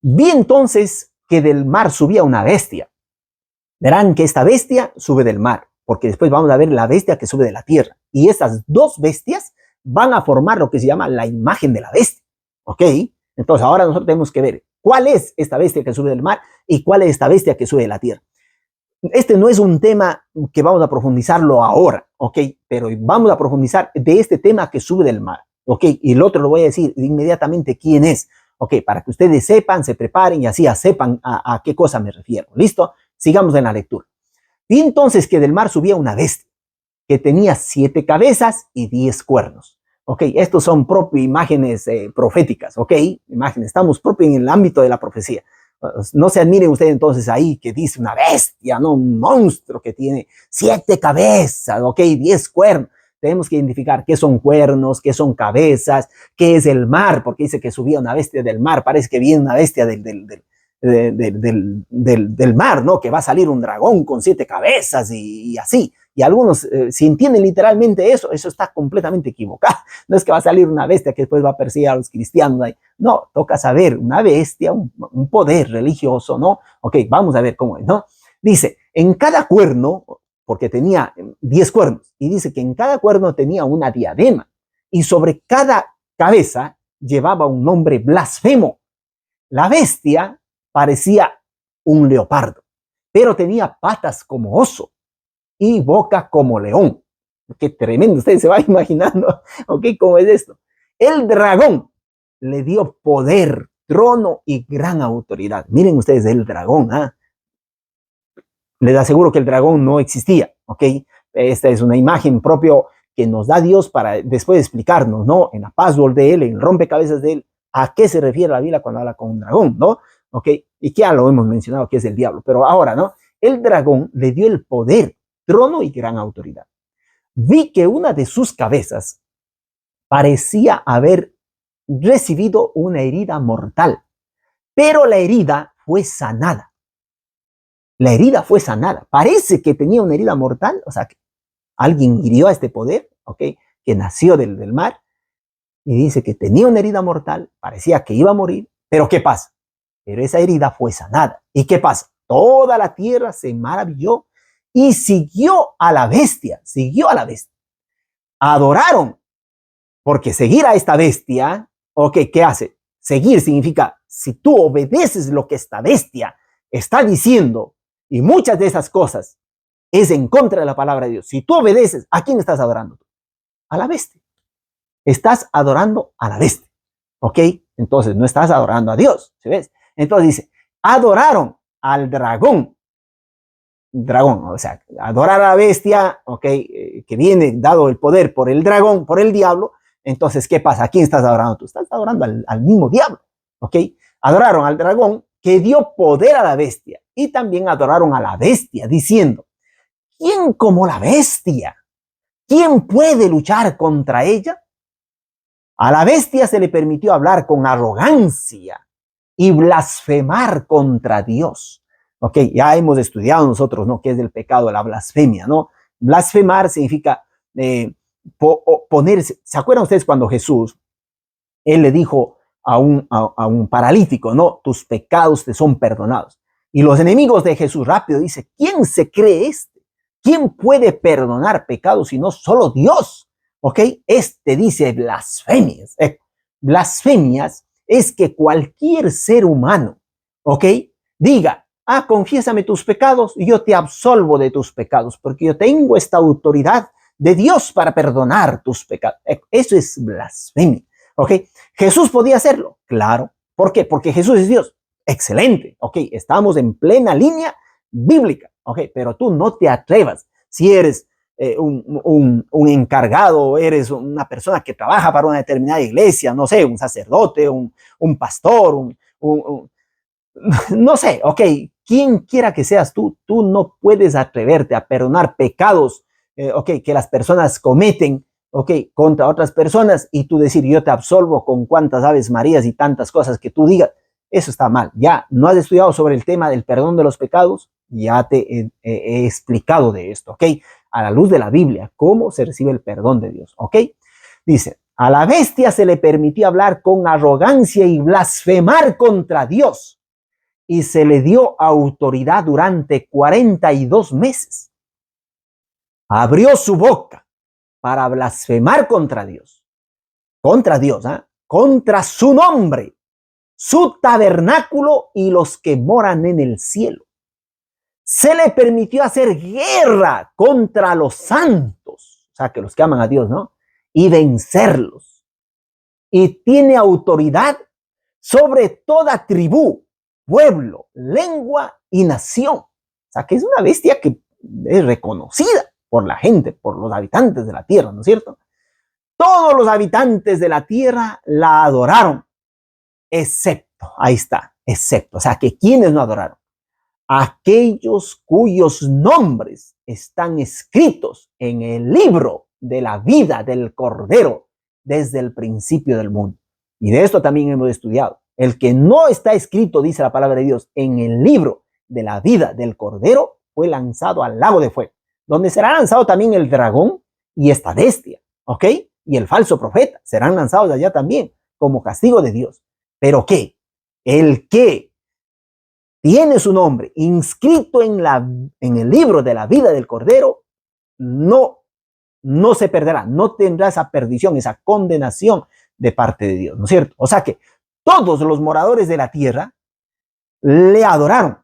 vi entonces que del mar subía una bestia. Verán que esta bestia sube del mar, porque después vamos a ver la bestia que sube de la tierra. Y esas dos bestias van a formar lo que se llama la imagen de la bestia, ¿ok? Entonces ahora nosotros tenemos que ver cuál es esta bestia que sube del mar y cuál es esta bestia que sube de la tierra. Este no es un tema que vamos a profundizarlo ahora, ¿ok? Pero vamos a profundizar de este tema que sube del mar, ¿ok? Y el otro lo voy a decir inmediatamente quién es, ¿ok? Para que ustedes sepan, se preparen y así sepan a qué cosa me refiero, ¿listo? Sigamos en la lectura. Y entonces que del mar subía una bestia que tenía 7 cabezas y 10 cuernos. Ok, estos son propias imágenes proféticas, ok, imágenes, estamos propio en el ámbito de la profecía. No se admiren ustedes entonces ahí que dice una bestia, no, un monstruo que tiene 7 cabezas, ok, 10 cuernos. Tenemos que identificar qué son cuernos, qué son cabezas, qué es el mar, porque dice que subía una bestia del mar, parece que viene una bestia del mar, ¿no? Que va a salir un dragón con 7 cabezas y así. Y algunos, si entienden literalmente eso está completamente equivocado. No es que va a salir una bestia que después va a perseguir a los cristianos. No, toca saber, una bestia, un poder religioso, ¿no? Ok, vamos a ver cómo es, ¿no? Dice, en cada cuerno, porque tenía 10 cuernos, y dice que en cada cuerno tenía una diadema, y sobre cada cabeza llevaba un nombre blasfemo. La bestia parecía un leopardo, pero tenía patas como oso y boca como león. Qué tremendo, ustedes se van imaginando, ¿ok? ¿Cómo es esto? El dragón le dio poder, trono y gran autoridad. Miren ustedes el dragón, ¿ah? Les aseguro que el dragón no existía, ¿ok? Esta es una imagen propia que nos da Dios para después explicarnos, ¿no? En la password de él, en el rompecabezas de él, a qué se refiere la Biblia cuando habla con un dragón, ¿no? ¿Ok? Y que ya lo hemos mencionado que es el diablo, pero ahora, ¿no? El dragón le dio el poder, trono y gran autoridad. Vi que una de sus cabezas parecía haber recibido una herida mortal, pero la herida fue sanada. La herida fue sanada. Parece que tenía una herida mortal, o sea, que alguien hirió a este poder, ¿ok? Que nació del mar, y dice que tenía una herida mortal, parecía que iba a morir, pero ¿qué pasa? Pero esa herida fue sanada. ¿Y qué pasa? Toda la tierra se maravilló y siguió a la bestia, siguió a la bestia. Adoraron, porque seguir a esta bestia, ok, ¿qué hace? Seguir significa, si tú obedeces lo que esta bestia está diciendo, y muchas de esas cosas es en contra de la palabra de Dios, si tú obedeces, ¿a quién estás adorando? A la bestia. Estás adorando a la bestia, ¿ok? Entonces no estás adorando a Dios, ¿sí ves? Entonces dice, adoraron al dragón, o sea, adorar a la bestia, ¿ok? Que viene dado el poder por el dragón, por el diablo. Entonces, ¿qué pasa? ¿A quién estás adorando? Tú estás adorando al mismo diablo, ¿ok? Adoraron al dragón que dio poder a la bestia y también adoraron a la bestia diciendo, ¿quién como la bestia? ¿Quién puede luchar contra ella? A la bestia se le permitió hablar con arrogancia y blasfemar contra Dios. Ok, ya hemos estudiado nosotros, ¿no? ¿Qué es el pecado de la blasfemia, no? Blasfemar significa ponerse. ¿Se acuerdan ustedes cuando Jesús, él le dijo a un paralítico, no? Tus pecados te son perdonados. Y los enemigos de Jesús rápido dicen, ¿quién se cree este? ¿Quién puede perdonar pecados si no solo Dios? ¿Ok? Este dice blasfemias. Blasfemias es que cualquier ser humano, ¿ok? Diga, confiésame tus pecados y yo te absolvo de tus pecados, porque yo tengo esta autoridad de Dios para perdonar tus pecados. Eso es blasfemia, ¿ok? ¿Jesús podía hacerlo? Claro. ¿Por qué? Porque Jesús es Dios. Excelente, ¿ok? Estamos en plena línea bíblica, ¿ok? Pero tú no te atrevas. Si eres un encargado, eres una persona que trabaja para una determinada iglesia, no sé, un sacerdote, un pastor, no sé, ok, quien quiera que seas tú no puedes atreverte a perdonar pecados, ok, que las personas cometen, ok, contra otras personas y tú decir, yo te absolvo con cuantas Aves Marías y tantas cosas que tú digas. Eso está mal. Ya no has estudiado sobre el tema del perdón de los pecados, ya te he explicado de esto, ¿ok? a la luz de la Biblia, cómo se recibe el perdón de Dios, ¿ok? Dice, a la bestia se le permitió hablar con arrogancia y blasfemar contra Dios, y se le dio autoridad durante 42 meses. Abrió su boca para blasfemar contra Dios, ¿eh? Contra su nombre, su tabernáculo y los que moran en el cielo. Se le permitió hacer guerra contra los santos, o sea, que los que aman a Dios, ¿no? Y vencerlos. Y tiene autoridad sobre toda tribu, pueblo, lengua y nación. O sea, que es una bestia que es reconocida por la gente, por los habitantes de la tierra, ¿no es cierto? Todos los habitantes de la tierra la adoraron, excepto, ahí está, excepto, o sea, que ¿quiénes no adoraron? Aquellos cuyos nombres están escritos en el libro de la vida del Cordero desde el principio del mundo. Y de esto también hemos estudiado. El que no está escrito, dice la palabra de Dios, en el libro de la vida del Cordero, fue lanzado al lago de fuego, donde será lanzado también el dragón y esta bestia, ¿ok? Y el falso profeta serán lanzados allá también como castigo de Dios. ¿Pero qué? El que tiene su nombre inscrito en el libro de la vida del Cordero, no se perderá, no tendrá esa perdición, esa condenación de parte de Dios, ¿no es cierto? O sea que todos los moradores de la tierra le adoraron,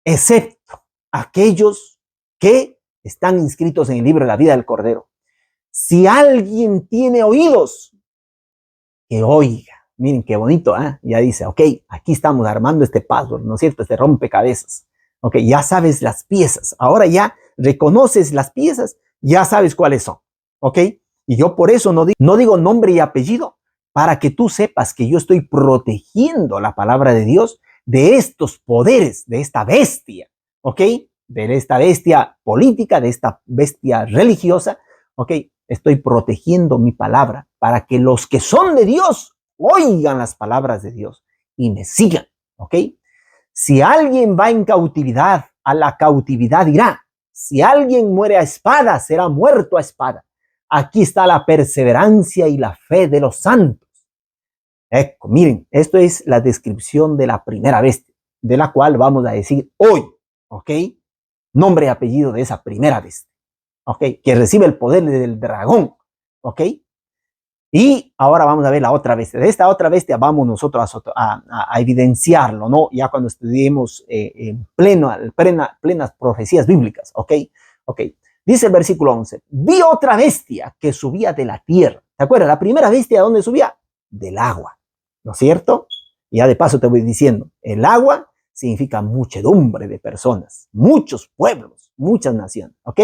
excepto aquellos que están inscritos en el libro de la vida del Cordero. Si alguien tiene oídos, que oiga. Miren qué bonito, ¿eh? Ya dice, ok, aquí estamos armando este password, ¿no es cierto? Este rompecabezas. Ok, ya sabes las piezas. Ahora ya reconoces las piezas, ya sabes cuáles son. Ok, y yo por eso no digo nombre y apellido, para que tú sepas que yo estoy protegiendo la palabra de Dios de estos poderes, de esta bestia. Ok, de esta bestia política, de esta bestia religiosa. Ok, estoy protegiendo mi palabra para que los que son de Dios oigan las palabras de Dios y me sigan, ¿ok? Si alguien va en cautividad, a la cautividad irá. Si alguien muere a espada, será muerto a espada. Aquí está la perseverancia y la fe de los santos. Miren, esto es la descripción de la primera bestia, de la cual vamos a decir hoy, ¿ok? Nombre y apellido de esa primera bestia, ¿ok? Que recibe el poder del dragón, ¿ok? Y ahora vamos a ver la otra bestia. De esta otra bestia vamos nosotros a evidenciarlo, ¿no? Ya cuando estudiemos plenas profecías bíblicas, ¿ok? Ok. Dice el versículo 11, vi otra bestia que subía de la tierra. ¿Te acuerdas? La primera bestia, ¿de dónde subía? Del agua, ¿no es cierto? Y ya de paso te voy diciendo, el agua significa muchedumbre de personas, muchos pueblos, muchas naciones, ¿ok?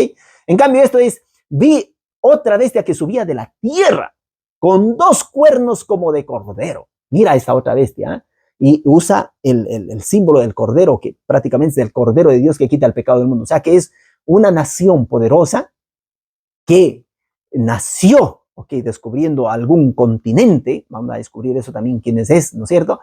En cambio esto es, vi otra bestia que subía de la tierra, con dos cuernos como de cordero. Mira esta otra bestia, ¿eh? Y usa el símbolo del cordero, que prácticamente es el cordero de Dios que quita el pecado del mundo. O sea que es una nación poderosa que nació, ¿okay? Descubriendo algún continente, vamos a descubrir eso también quiénes es, ¿no es cierto?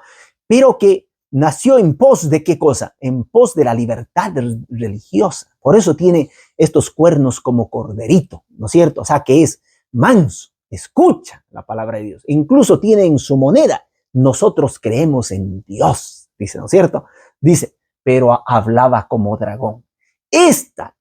Pero que nació en pos de ¿qué cosa? En pos de la libertad religiosa. Por eso tiene estos cuernos como corderito, ¿no es cierto? O sea que es manso. Escucha la palabra de Dios. Incluso tiene en su moneda, nosotros creemos en Dios, dice, ¿no es cierto? Dice, pero hablaba como dragón. Esta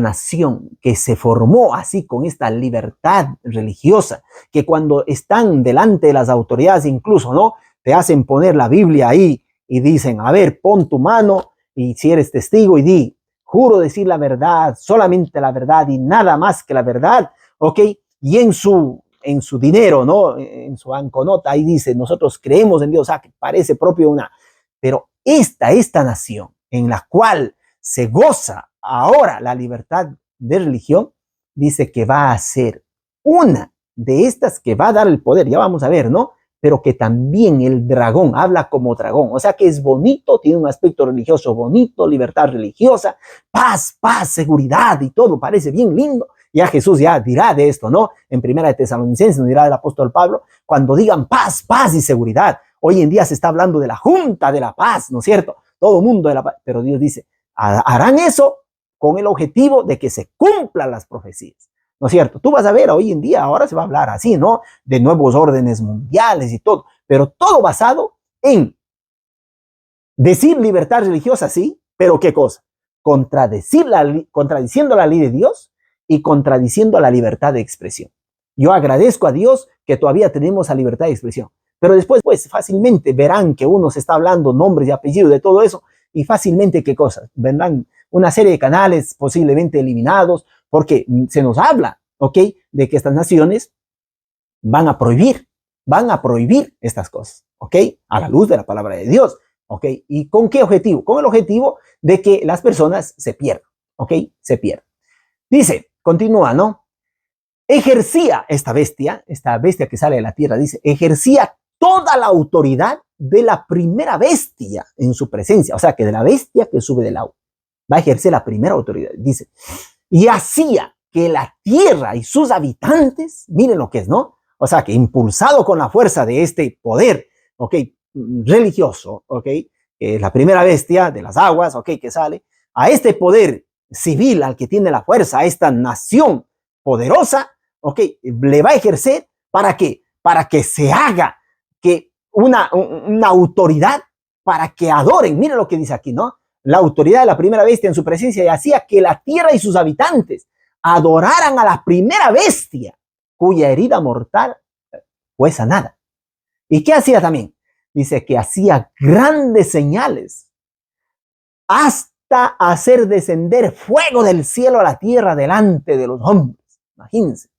nación que se formó así con esta libertad religiosa, que cuando están delante de las autoridades incluso, ¿no? Te hacen poner la Biblia ahí y dicen, a ver, pon tu mano y si eres testigo y di, juro decir la verdad, solamente la verdad y nada más que la verdad, ¿ok? Y en su dinero, ¿no? En su banconota, ahí dice, nosotros creemos en Dios, o sea, que parece propio una. Pero esta nación en la cual se goza ahora la libertad de religión, dice que va a ser una de estas que va a dar el poder, ya vamos a ver, ¿no? Pero que también el dragón habla como dragón, o sea que es bonito, tiene un aspecto religioso bonito, libertad religiosa, paz, seguridad y todo, parece bien lindo. Ya Jesús ya dirá de esto, ¿no? En Primera de Tesalonicenses nos dirá el apóstol Pablo, cuando digan paz y seguridad. Hoy en día se está hablando de la junta de la paz, ¿no es cierto? Todo mundo de la paz. Pero Dios dice, harán eso con el objetivo de que se cumplan las profecías. ¿No es cierto? Tú vas a ver hoy en día, ahora se va a hablar así, ¿no? De nuevos órdenes mundiales y todo, pero todo basado en decir libertad religiosa, sí, pero ¿qué cosa? Contradiciendo la ley de Dios y contradiciendo la libertad de expresión. Yo agradezco a Dios que todavía tenemos la libertad de expresión, pero después, pues, fácilmente verán que uno se está hablando nombres y apellidos de todo eso, y fácilmente, ¿qué cosas? Vendrán una serie de canales posiblemente eliminados, porque se nos habla, ¿ok? De que estas naciones van a prohibir estas cosas, ¿ok? A la luz de la palabra de Dios, ¿ok? ¿Y con qué objetivo? Con el objetivo de que las personas se pierdan, ¿ok? Se pierdan. Dice, continúa, ¿no? Ejercía esta bestia que sale de la tierra, dice, ejercía toda la autoridad de la primera bestia en su presencia, o sea, que de la bestia que sube del agua, va a ejercer la primera autoridad, dice, y hacía que la tierra y sus habitantes, miren lo que es, ¿no? O sea, que impulsado con la fuerza de este poder, ¿ok? Religioso, ¿ok? La primera bestia de las aguas, ¿ok? Que sale, a este poder civil al que tiene la fuerza, a esta nación poderosa, ¿ok? Le va a ejercer ¿para qué? Para que se haga que una autoridad para que adoren. Miren lo que dice aquí, ¿no? La autoridad de la primera bestia en su presencia y hacía que la tierra y sus habitantes adoraran a la primera bestia cuya herida mortal fue sanada. ¿Y qué hacía también? Dice que hacía grandes señales hasta hacer descender fuego del cielo a la tierra delante de los hombres. Imagínense.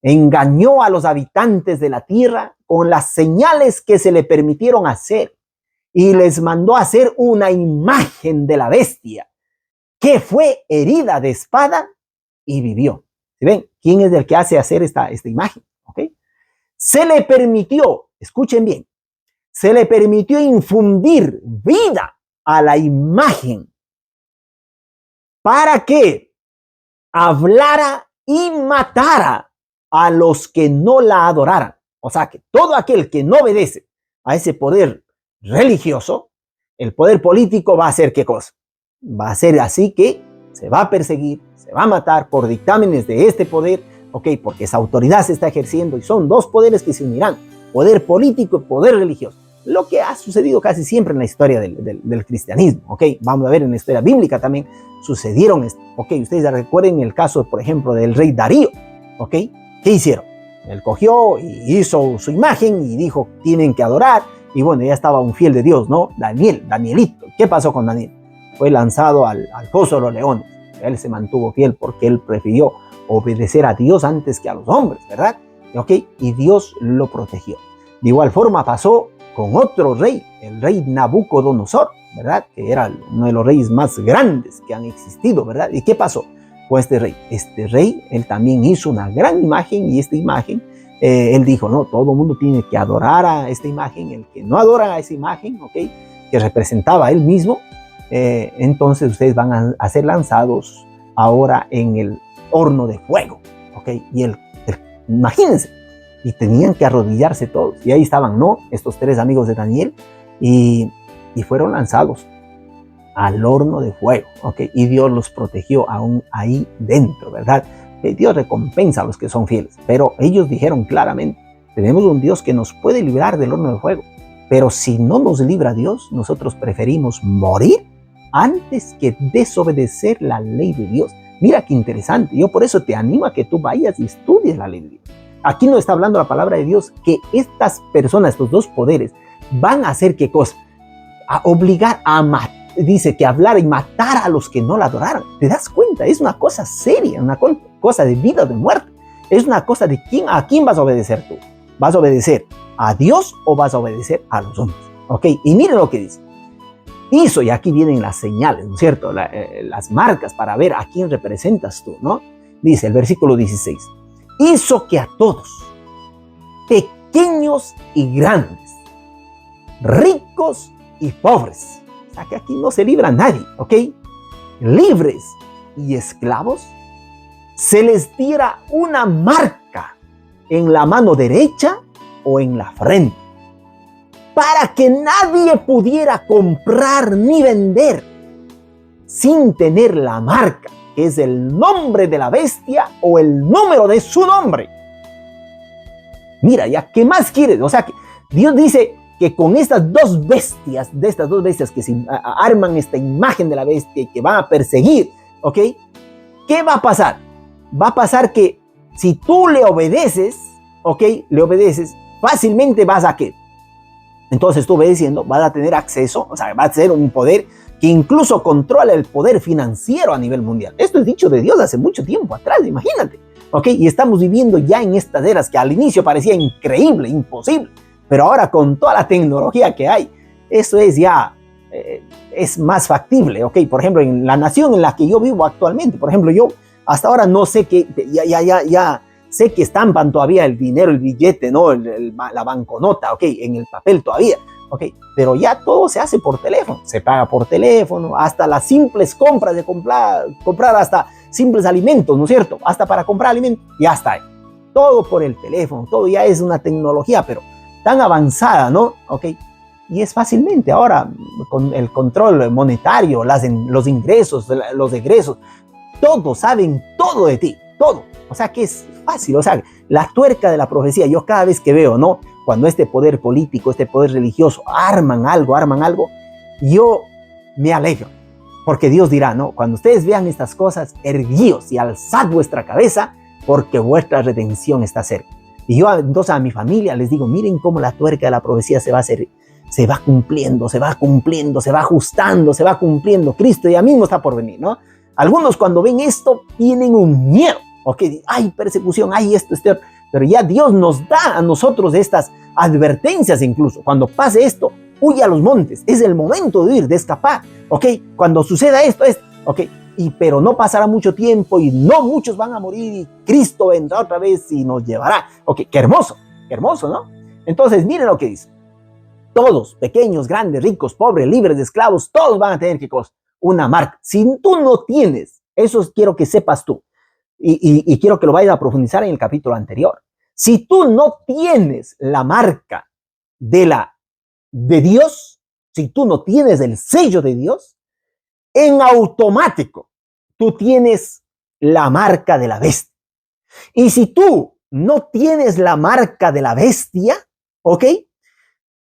Engañó a los habitantes de la tierra con las señales que se le permitieron hacer y les mandó a hacer una imagen de la bestia que fue herida de espada y vivió. ¿Sí ven? ¿Quién es el que hace hacer esta imagen? ¿Okay? Se le permitió, escuchen bien, se le permitió infundir vida a la imagen para que hablara y matara a los que no la adoraran. O sea, que todo aquel que no obedece a ese poder religioso, el poder político va a hacer ¿qué cosa? Va a ser así que se va a perseguir, se va a matar por dictámenes de este poder, ¿ok? Porque esa autoridad se está ejerciendo y son dos poderes que se unirán, poder político y poder religioso. Lo que ha sucedido casi siempre en la historia del cristianismo, ¿ok? Vamos a ver en la historia bíblica también sucedieron, ¿ok? Ustedes ya recuerden el caso, por ejemplo, del rey Darío, ¿ok? ¿Qué hicieron? Él cogió y hizo su imagen y dijo, tienen que adorar, y bueno, ya estaba un fiel de Dios, ¿no? Danielito. ¿Qué pasó con Daniel? Fue lanzado al foso de los leones. Él se mantuvo fiel porque él prefirió obedecer a Dios antes que a los hombres, ¿verdad? ¿Ok? Y Dios lo protegió. De igual forma pasó con otro rey, el rey Nabucodonosor, ¿verdad? Que era uno de los reyes más grandes que han existido, ¿verdad? ¿Y qué pasó con este rey? Este rey, él también hizo una gran imagen y esta imagen, él dijo, no, todo el mundo tiene que adorar a esta imagen, el que no adora a esa imagen, ¿ok? Que representaba a él mismo, entonces ustedes van a ser lanzados ahora en el horno de fuego, ¿ok? Y imagínense, y tenían que arrodillarse todos, y ahí estaban, ¿no? Estos tres amigos de Daniel, y fueron lanzados al horno de fuego, ¿ok? Y Dios los protegió aún ahí dentro, ¿verdad? Dios recompensa a los que son fieles, pero ellos dijeron claramente, tenemos un Dios que nos puede librar del horno de fuego, pero si no nos libra Dios, nosotros preferimos morir antes que desobedecer la ley de Dios. Mira qué interesante, yo por eso te animo a que tú vayas y estudies la ley de Dios. Aquí no está hablando la palabra de Dios que estas personas, estos dos poderes, van a hacer ¿qué cosa? A obligar a matar. Dice que hablar y matar a los que no la adoraron. ¿Te das cuenta? Es una cosa seria, una cosa de vida o de muerte. Es una cosa de a quién vas a obedecer tú. ¿Vas a obedecer a Dios o vas a obedecer a los hombres? ¿Ok? Y miren lo que dice. Hizo, y aquí vienen las señales, ¿no es cierto? Las marcas para ver a quién representas tú, ¿no? Dice el versículo 16. Hizo que a todos, pequeños y grandes, ricos y pobres, o sea que aquí no se libra nadie, ¿ok? Libres y esclavos, se les diera una marca en la mano derecha o en la frente, para que nadie pudiera comprar ni vender sin tener la marca, que es el nombre de la bestia o el número de su nombre. Mira, ya, ¿qué más quieres? O sea, que Dios dice que con estas dos bestias, que se arman esta imagen de la bestia y que van a perseguir, ¿ok? ¿Qué va a pasar? Va a pasar que si tú le obedeces, ¿ok? Le obedeces, fácilmente vas a ¿qué? Entonces tú obedeciendo vas a tener acceso, o sea, va a ser un poder que incluso controla el poder financiero a nivel mundial. Esto es dicho de Dios hace mucho tiempo atrás, imagínate. ¿Ok? Y estamos viviendo ya en estas eras que al inicio parecía increíble, imposible, pero ahora con toda la tecnología que hay, eso es ya, es más factible, ¿ok? Por ejemplo, en la nación en la que yo vivo actualmente, por ejemplo, yo hasta ahora no sé qué, ya sé que estampan todavía el dinero, el billete, ¿no? La banconota, ¿ok? En el papel todavía, ¿ok? Pero ya todo se hace por teléfono, se paga por teléfono, hasta las simples compras de comprar hasta simples alimentos, ¿no es cierto? Hasta para comprar alimentos, ya está ahí. Todo por el teléfono, todo ya es una tecnología, pero tan avanzada, ¿no? ¿Ok? Y es fácilmente ahora, con el control monetario, los ingresos, los egresos, todos saben todo de ti, todo. O sea que es fácil, o sea, la tuerca de la profecía, yo cada vez que veo, ¿no? Cuando este poder político, este poder religioso arman algo, yo me alegro. Porque Dios dirá, ¿no? Cuando ustedes vean estas cosas, erguíos y alzad vuestra cabeza, porque vuestra redención está cerca. Y yo entonces a mi familia les digo, miren cómo la tuerca de la profecía se va cumpliendo, se va ajustando, se va cumpliendo. Cristo ya mismo está por venir, ¿no? Algunos cuando ven esto tienen un miedo, ¿ok? Hay persecución, hay esto, pero ya Dios nos da a nosotros estas advertencias incluso. Cuando pase esto, huye a los montes, es el momento de huir, de escapar, ¿ok? Cuando suceda esto, ¿ok? Pero no pasará mucho tiempo y no muchos van a morir y Cristo vendrá otra vez y nos llevará. Ok, qué hermoso, ¿no? Entonces, miren lo que dice. Todos, pequeños, grandes, ricos, pobres, libres de esclavos, todos van a tener ¿qué cosa? Una marca. Si tú no tienes, eso quiero que sepas tú y quiero que lo vayas a profundizar en el capítulo anterior. Si tú no tienes la marca de Dios, si tú no tienes el sello de Dios, en automático tú tienes la marca de la bestia. Y si tú no tienes la marca de la bestia, ¿ok?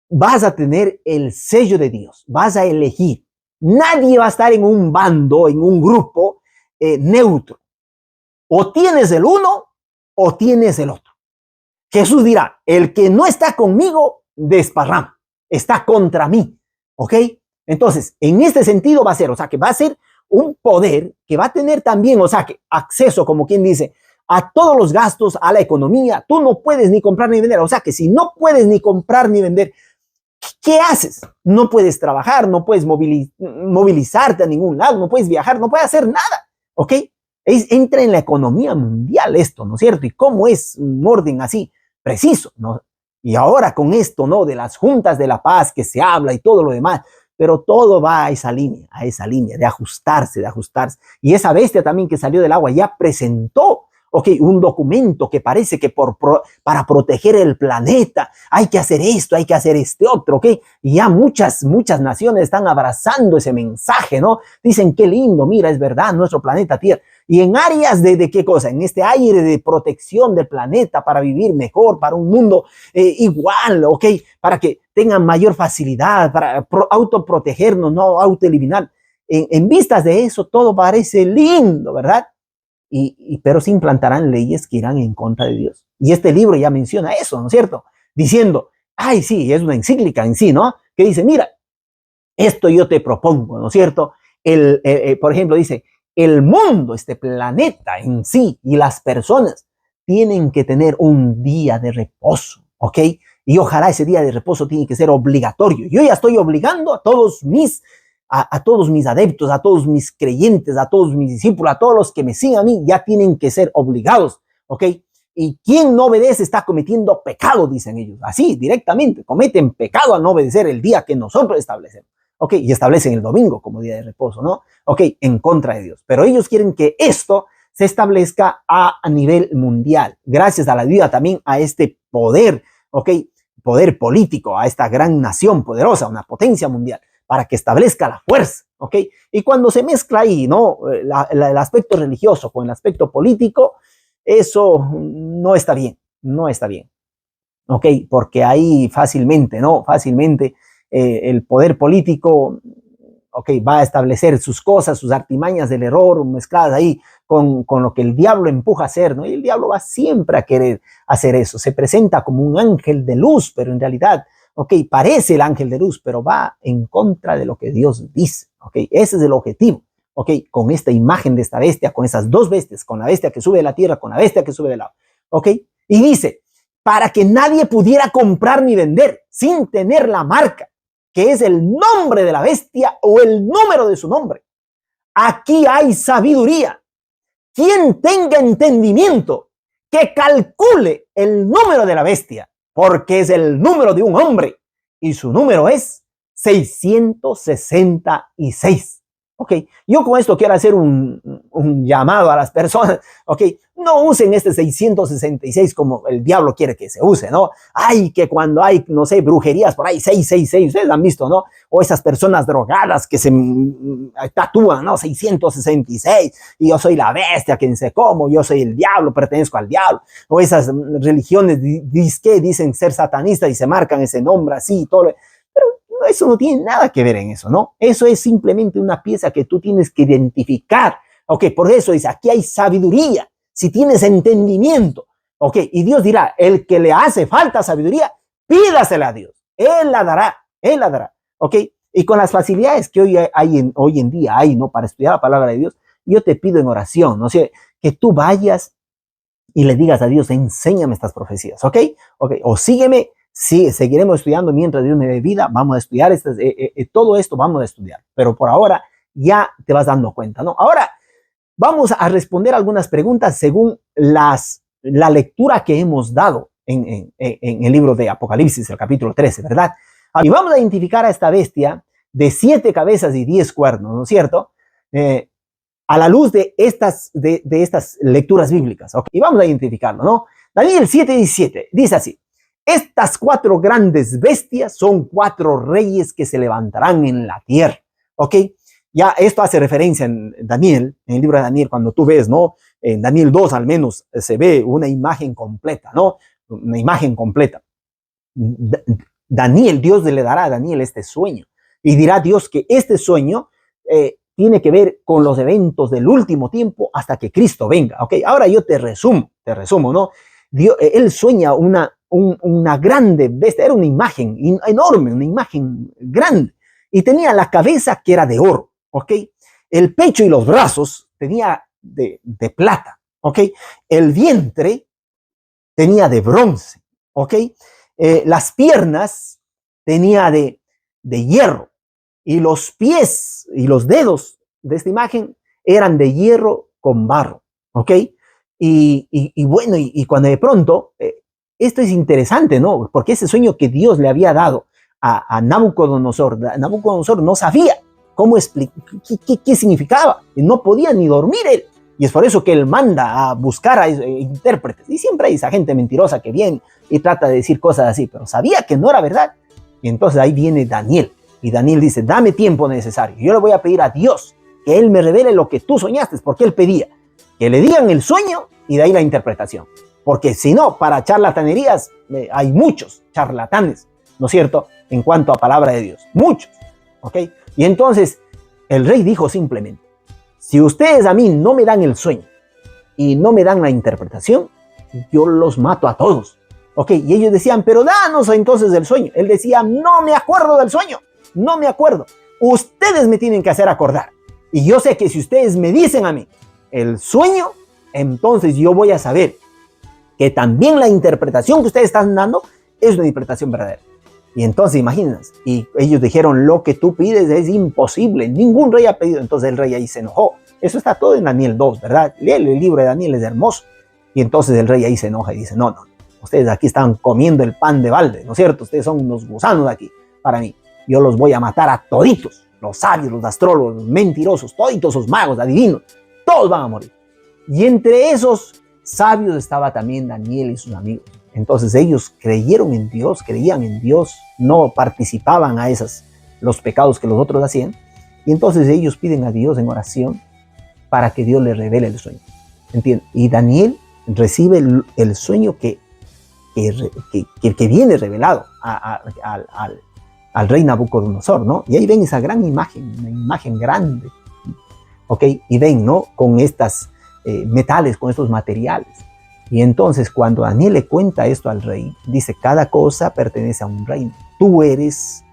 Vas a tener el sello de Dios, vas a elegir. Nadie va a estar en un bando, en un grupo neutro. O tienes el uno o tienes el otro. Jesús dirá, el que no está conmigo, desparrama, está contra mí, ¿ok? Entonces, en este sentido va a ser, o sea, que va a ser un poder que va a tener también, o sea, que acceso, como quien dice, a todos los gastos, a la economía. Tú no puedes ni comprar ni vender, o sea, que si no puedes ni comprar ni vender, ¿qué haces? No puedes trabajar, no puedes movilizarte a ningún lado, no puedes viajar, no puedes hacer nada, ¿ok? Entra en la economía mundial esto, ¿no es cierto? ¿Y cómo es un orden así preciso, ¿no? Y ahora con esto, ¿no? De las juntas de la paz que se habla y todo lo demás, pero todo va a esa línea de ajustarse. Y esa bestia también que salió del agua ya presentó, ok, un documento que parece que para proteger el planeta hay que hacer esto, hay que hacer este otro, ok. Y ya muchas naciones están abrazando ese mensaje, ¿no? Dicen, qué lindo, mira, es verdad, nuestro planeta Tierra. Y en áreas de qué cosa, en este aire de protección del planeta para vivir mejor, para un mundo igual, ok, para que tengan mayor facilidad, para autoprotegernos, no autoeliminar. En vistas de eso, todo parece lindo, ¿verdad? Pero se implantarán leyes que irán en contra de Dios. Y este libro ya menciona eso, ¿no es cierto? Diciendo, ay, sí, es una encíclica en sí, ¿no? Que dice, mira, esto yo te propongo, ¿no es cierto? Por ejemplo, dice, el mundo, este planeta en sí y las personas tienen que tener un día de reposo, ¿ok? Y ojalá ese día de reposo tiene que ser obligatorio. Yo ya estoy obligando a todos mis adeptos, a todos mis creyentes, a todos mis discípulos, a todos los que me siguen a mí, ya tienen que ser obligados, ¿ok? Y quien no obedece está cometiendo pecado, dicen ellos. Así, directamente, cometen pecado al no obedecer el día que nosotros establecemos. ¿Ok? Y establecen el domingo como día de reposo, ¿no? ¿Ok? En contra de Dios. Pero ellos quieren que esto se establezca a nivel mundial, gracias a la ayuda también a este poder, ¿ok? Poder político, a esta gran nación poderosa, una potencia mundial. para que establezca la fuerza, ¿ok? Y cuando se mezcla ahí, ¿no? El aspecto religioso con el aspecto político, eso no está bien, no está bien, ¿ok? Porque ahí fácilmente, ¿no? Fácilmente el poder político, ¿ok? Va a establecer sus cosas, sus artimañas del error mezcladas ahí con lo que el diablo empuja a hacer, ¿no? Y el diablo va siempre a querer hacer eso. Se presenta como un ángel de luz, pero en realidad, ¿ok? Parece el ángel de luz, pero va en contra de lo que Dios dice, ¿ok? Ese es el objetivo, ¿ok? Con esta imagen de esta bestia, con esas dos bestias, con la bestia que sube de la tierra, con la bestia que sube del agua, ¿ok? Y dice, para que nadie pudiera comprar ni vender sin tener la marca, que es el nombre de la bestia o el número de su nombre. Aquí hay sabiduría. Quien tenga entendimiento, que calcule el número de la bestia, porque es el número de un hombre y su número es 666. Ok, yo con esto quiero hacer un llamado a las personas. Ok, no usen este 666 como el diablo quiere que se use, ¿no? Ay, que cuando hay, no sé, brujerías por ahí, 666, ustedes han visto, ¿no? O esas personas drogadas que se tatúan, ¿no? 666, y yo soy la bestia, quien sé cómo, yo soy el diablo, pertenezco al diablo. O esas religiones que dicen ser satanistas y se marcan ese nombre así y todo. Eso no tiene nada que ver en eso, ¿no? Eso es simplemente una pieza que tú tienes que identificar, ¿ok? Por eso dice, aquí hay sabiduría, si tienes entendimiento, ¿ok? Y Dios dirá, el que le hace falta sabiduría, pídasela a Dios, Él la dará, ¿ok? Y con las facilidades que hoy en día hay, ¿no? Para estudiar la palabra de Dios, yo te pido en oración, ¿no? O sea, que tú vayas y le digas a Dios, enséñame estas profecías, ¿ok? ¿Ok? O sígueme. Sí, seguiremos estudiando mientras Dios me dé vida, vamos a estudiar todo esto, vamos a estudiar, pero por ahora ya te vas dando cuenta, ¿no? Ahora vamos a responder algunas preguntas según la lectura que hemos dado en el libro de Apocalipsis, el capítulo 13, ¿verdad? Y vamos a identificar a esta bestia de 7 cabezas y 10 cuernos, ¿no es cierto? A la luz de estas lecturas bíblicas, ¿ok? Y vamos a identificarlo, ¿no? Daniel 7:17 dice así: estas 4 grandes bestias son 4 reyes que se levantarán en la tierra, ¿ok? Ya esto hace referencia en Daniel, en el libro de Daniel, cuando tú ves, ¿no? En Daniel 2 al menos se ve una imagen completa, ¿no? Una imagen completa. Daniel, Dios le dará a Daniel este sueño y dirá Dios que este sueño tiene que ver con los eventos del último tiempo hasta que Cristo venga, ¿ok? Ahora yo te resumo, ¿no? Dios, él sueña una grande bestia, era una imagen enorme, una imagen grande, y tenía la cabeza que era de oro, ¿ok? El pecho y los brazos tenía de plata, ¿ok? El vientre tenía de bronce, ¿ok? Las piernas tenía de hierro, y los pies y los dedos de esta imagen eran de hierro con barro, ¿ok? Y bueno, y cuando de pronto... esto es interesante, ¿no? Porque ese sueño que Dios le había dado a Nabucodonosor no sabía cómo explicar, qué significaba. No podía ni dormir él. Y es por eso que él manda a buscar a intérpretes. Y siempre hay esa gente mentirosa que viene y trata de decir cosas así, pero sabía que no era verdad. Y entonces ahí viene Daniel. Y Daniel dice, dame tiempo necesario. Yo le voy a pedir a Dios que él me revele lo que tú soñaste, porque él pedía que le digan el sueño y de ahí la interpretación. Porque si no, para charlatanerías hay muchos charlatanes, ¿no es cierto? En cuanto a palabra de Dios, muchos, ¿ok? Y entonces el rey dijo simplemente, si ustedes a mí no me dan el sueño y no me dan la interpretación, yo los mato a todos, ¿ok? Y ellos decían, pero danos entonces el sueño. Él decía, no me acuerdo del sueño, no me acuerdo. Ustedes me tienen que hacer acordar. Y yo sé que si ustedes me dicen a mí el sueño, entonces yo voy a saber que también la interpretación que ustedes están dando es una interpretación verdadera. Y entonces imagínense, y ellos dijeron, lo que tú pides es imposible, ningún rey ha pedido. Entonces el rey ahí se enojó. Eso está todo en Daniel 2, ¿verdad? Lee el libro de Daniel, es hermoso. Y entonces el rey ahí se enoja y dice, no, ustedes aquí están comiendo el pan de balde, ¿no es cierto? Ustedes son unos gusanos aquí para mí. Yo los voy a matar a toditos, los sabios, los astrólogos, los mentirosos, toditos los magos, adivinos, todos van a morir. Y entre esos sabios estaba también Daniel y sus amigos. Entonces ellos creyeron en Dios, creían en Dios, no participaban a esas los pecados que los otros hacían. Y entonces ellos piden a Dios en oración para que Dios les revele el sueño. ¿Entiendes? Y Daniel recibe el sueño que viene revelado al rey Nabucodonosor, ¿no? Y ahí ven esa gran imagen, una imagen grande, ¿ok? Y ven, ¿no? Con estas metales, con estos materiales. Y entonces cuando Daniel le cuenta esto al rey, dice, cada cosa pertenece a un reino. Tú eres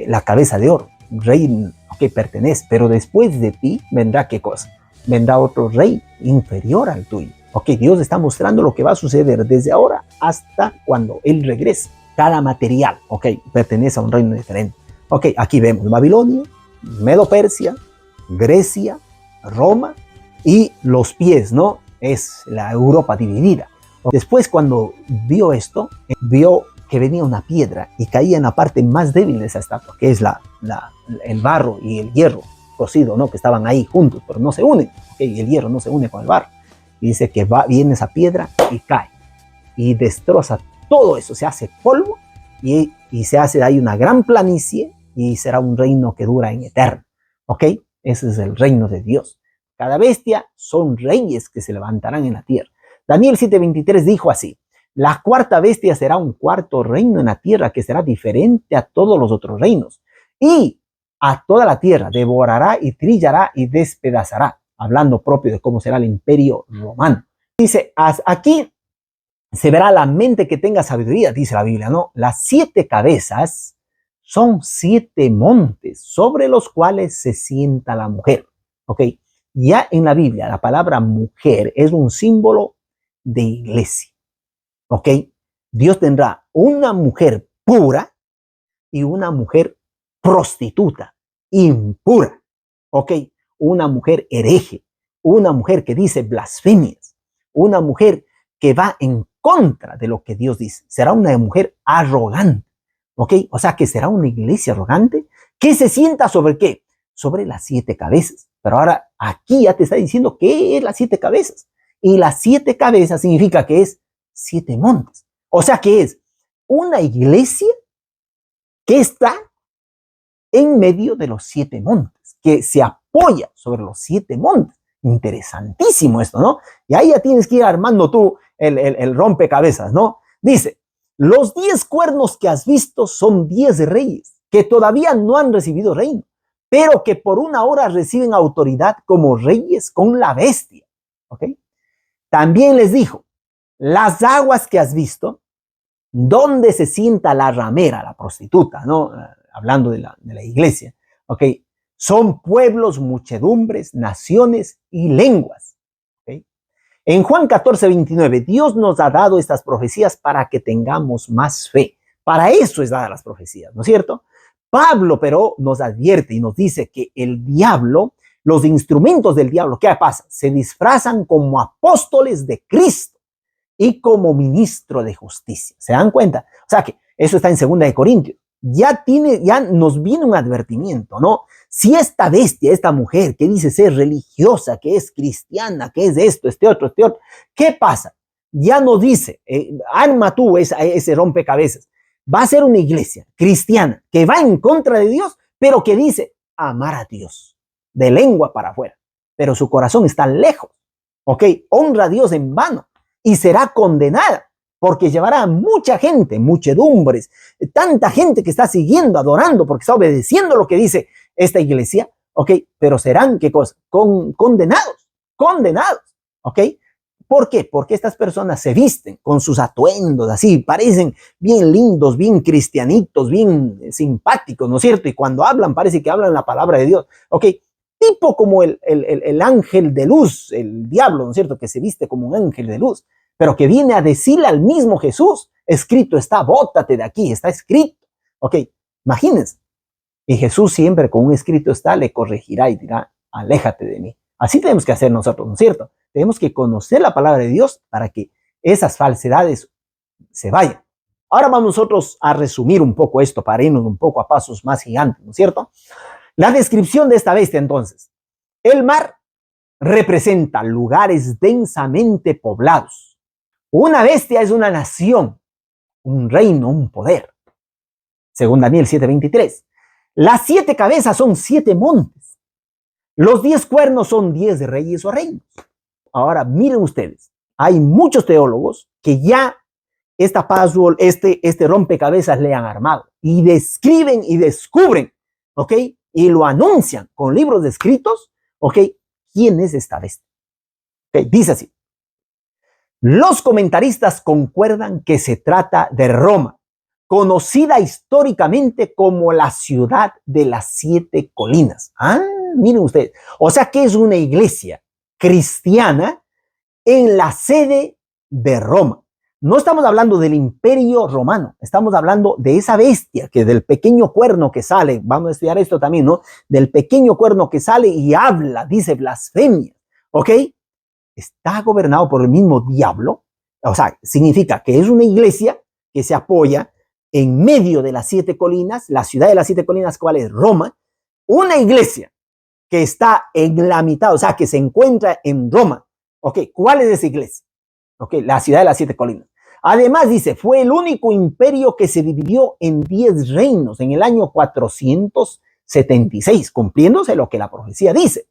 la cabeza de oro, rey que pertenece, pero después de ti vendrá ¿qué cosa? Vendrá otro rey inferior al tuyo. Ok, Dios está mostrando lo que va a suceder desde ahora hasta cuando Él regrese. Cada material, ok, pertenece a un reino diferente. Ok, aquí vemos Babilonia, Medo-Persia, Grecia, Roma y los pies, ¿no? Es la Europa dividida. Después, cuando vio esto, vio que venía una piedra y caía en la parte más débil de esa estatua, que es el barro y el hierro cocido, ¿no? Que estaban ahí juntos, pero no se unen. Okay, el hierro no se une con el barro. Y dice que viene esa piedra y cae y destroza todo eso, se hace polvo y se hace ahí una gran planicie y será un reino que dura en eterno. ¿Ok? Ese es el reino de Dios. Cada bestia son reyes que se levantarán en la tierra. Daniel 7:23 dijo así: la cuarta bestia será un cuarto reino en la tierra que será diferente a todos los otros reinos. Y a toda la tierra devorará y trillará y despedazará. Hablando propio de cómo será el imperio romano. Dice, aquí se verá la mente que tenga sabiduría, dice la Biblia, ¿no? Las 7 cabezas son 7 montes sobre los cuales se sienta la mujer. ¿Ok? Ya en la Biblia la palabra mujer es un símbolo de iglesia. ¿Ok? Dios tendrá una mujer pura y una mujer prostituta, impura. ¿Ok? Una mujer hereje, una mujer que dice blasfemias, una mujer que va en contra de lo que Dios dice. Será una mujer arrogante, ¿ok? O sea, que será una iglesia arrogante que se sienta sobre ¿qué? Sobre las 7 cabezas. Pero ahora aquí ya te está diciendo qué es las 7 cabezas. Y las 7 cabezas significa que es 7 montes. O sea, que es una iglesia que está en medio de los 7 montes, que se apoya sobre los 7 montes. Interesantísimo esto, ¿no? Y ahí ya tienes que ir armando tú el rompecabezas, ¿no? Dice, los 10 cuernos que has visto son 10 reyes que todavía no han recibido reino, pero que por una hora reciben autoridad como reyes con la bestia, ¿ok? También les dijo, las aguas que has visto, donde se sienta la ramera, la prostituta, ¿no? Hablando de la iglesia, ¿ok? Son pueblos, muchedumbres, naciones y lenguas. ¿Okay? En Juan 14:29, Dios nos ha dado estas profecías para que tengamos más fe. Para eso es dadas las profecías, ¿no es cierto? Pablo, pero, nos advierte y nos dice que el diablo, los instrumentos del diablo, ¿qué pasa? Se disfrazan como apóstoles de Cristo y como ministro de justicia. ¿Se dan cuenta? O sea que eso está en 2 Corintios. Ya nos viene un advertimiento, ¿no? Si esta bestia, esta mujer que dice ser religiosa, que es cristiana, que es esto, este otro, ¿qué pasa? Ya nos dice, arma tú ese rompecabezas. Va a ser una iglesia cristiana que va en contra de Dios, pero que dice amar a Dios, de lengua para afuera, pero su corazón está lejos, ¿ok? Honra a Dios en vano y será condenada. Porque llevará a mucha gente, muchedumbres, tanta gente que está siguiendo, adorando, porque está obedeciendo lo que dice esta iglesia, ¿ok? Pero serán, ¿qué cosa? Condenados, ¿ok? ¿Por qué? Porque estas personas se visten con sus atuendos así, parecen bien lindos, bien cristianitos, bien simpáticos, ¿no es cierto? Y cuando hablan, parece que hablan la palabra de Dios, ¿ok? Tipo como el ángel de luz, el diablo, ¿no es cierto? Que se viste como un ángel de luz, pero que viene a decirle al mismo Jesús, escrito está, bótate de aquí, está escrito. Ok, imagínense. Y Jesús siempre con un escrito está, le corregirá y dirá, aléjate de mí. Así tenemos que hacer nosotros, ¿no es cierto? Tenemos que conocer la palabra de Dios para que esas falsedades se vayan. Ahora vamos nosotros a resumir un poco esto para irnos un poco a pasos más gigantes, ¿no es cierto? La descripción de esta bestia entonces. El mar representa lugares densamente poblados. Una bestia es una nación, un reino, un poder. según Daniel 7:23. Las 7 cabezas son 7 montes. Los 10 cuernos son 10 reyes o reinos. Ahora, miren ustedes, hay muchos teólogos que ya esta puzzle, este rompecabezas le han armado y describen y descubren, ¿ok? Y lo anuncian con libros escritos, ¿ok? ¿Quién es esta bestia? ¿Okay? Dice así. Los comentaristas concuerdan que se trata de Roma, conocida históricamente como la ciudad de las 7 colinas. Miren ustedes. O sea que es una iglesia cristiana en la sede de Roma. No estamos hablando del imperio romano, estamos hablando de esa bestia que del pequeño cuerno que sale, vamos a estudiar esto también, ¿no? Del pequeño cuerno que sale y habla, dice blasfemia, ¿ok? Está gobernado por el mismo diablo, o sea, significa que es una iglesia que se apoya en medio de las 7 colinas, la ciudad de las 7 colinas, ¿cuál es? Roma, una iglesia que está en la mitad, o sea, que se encuentra en Roma, ¿ok? ¿Cuál es esa iglesia? ¿Ok? La ciudad de las 7 colinas. Además dice, fue el único imperio que se dividió en 10 reinos en el año 476, cumpliéndose lo que la profecía dice,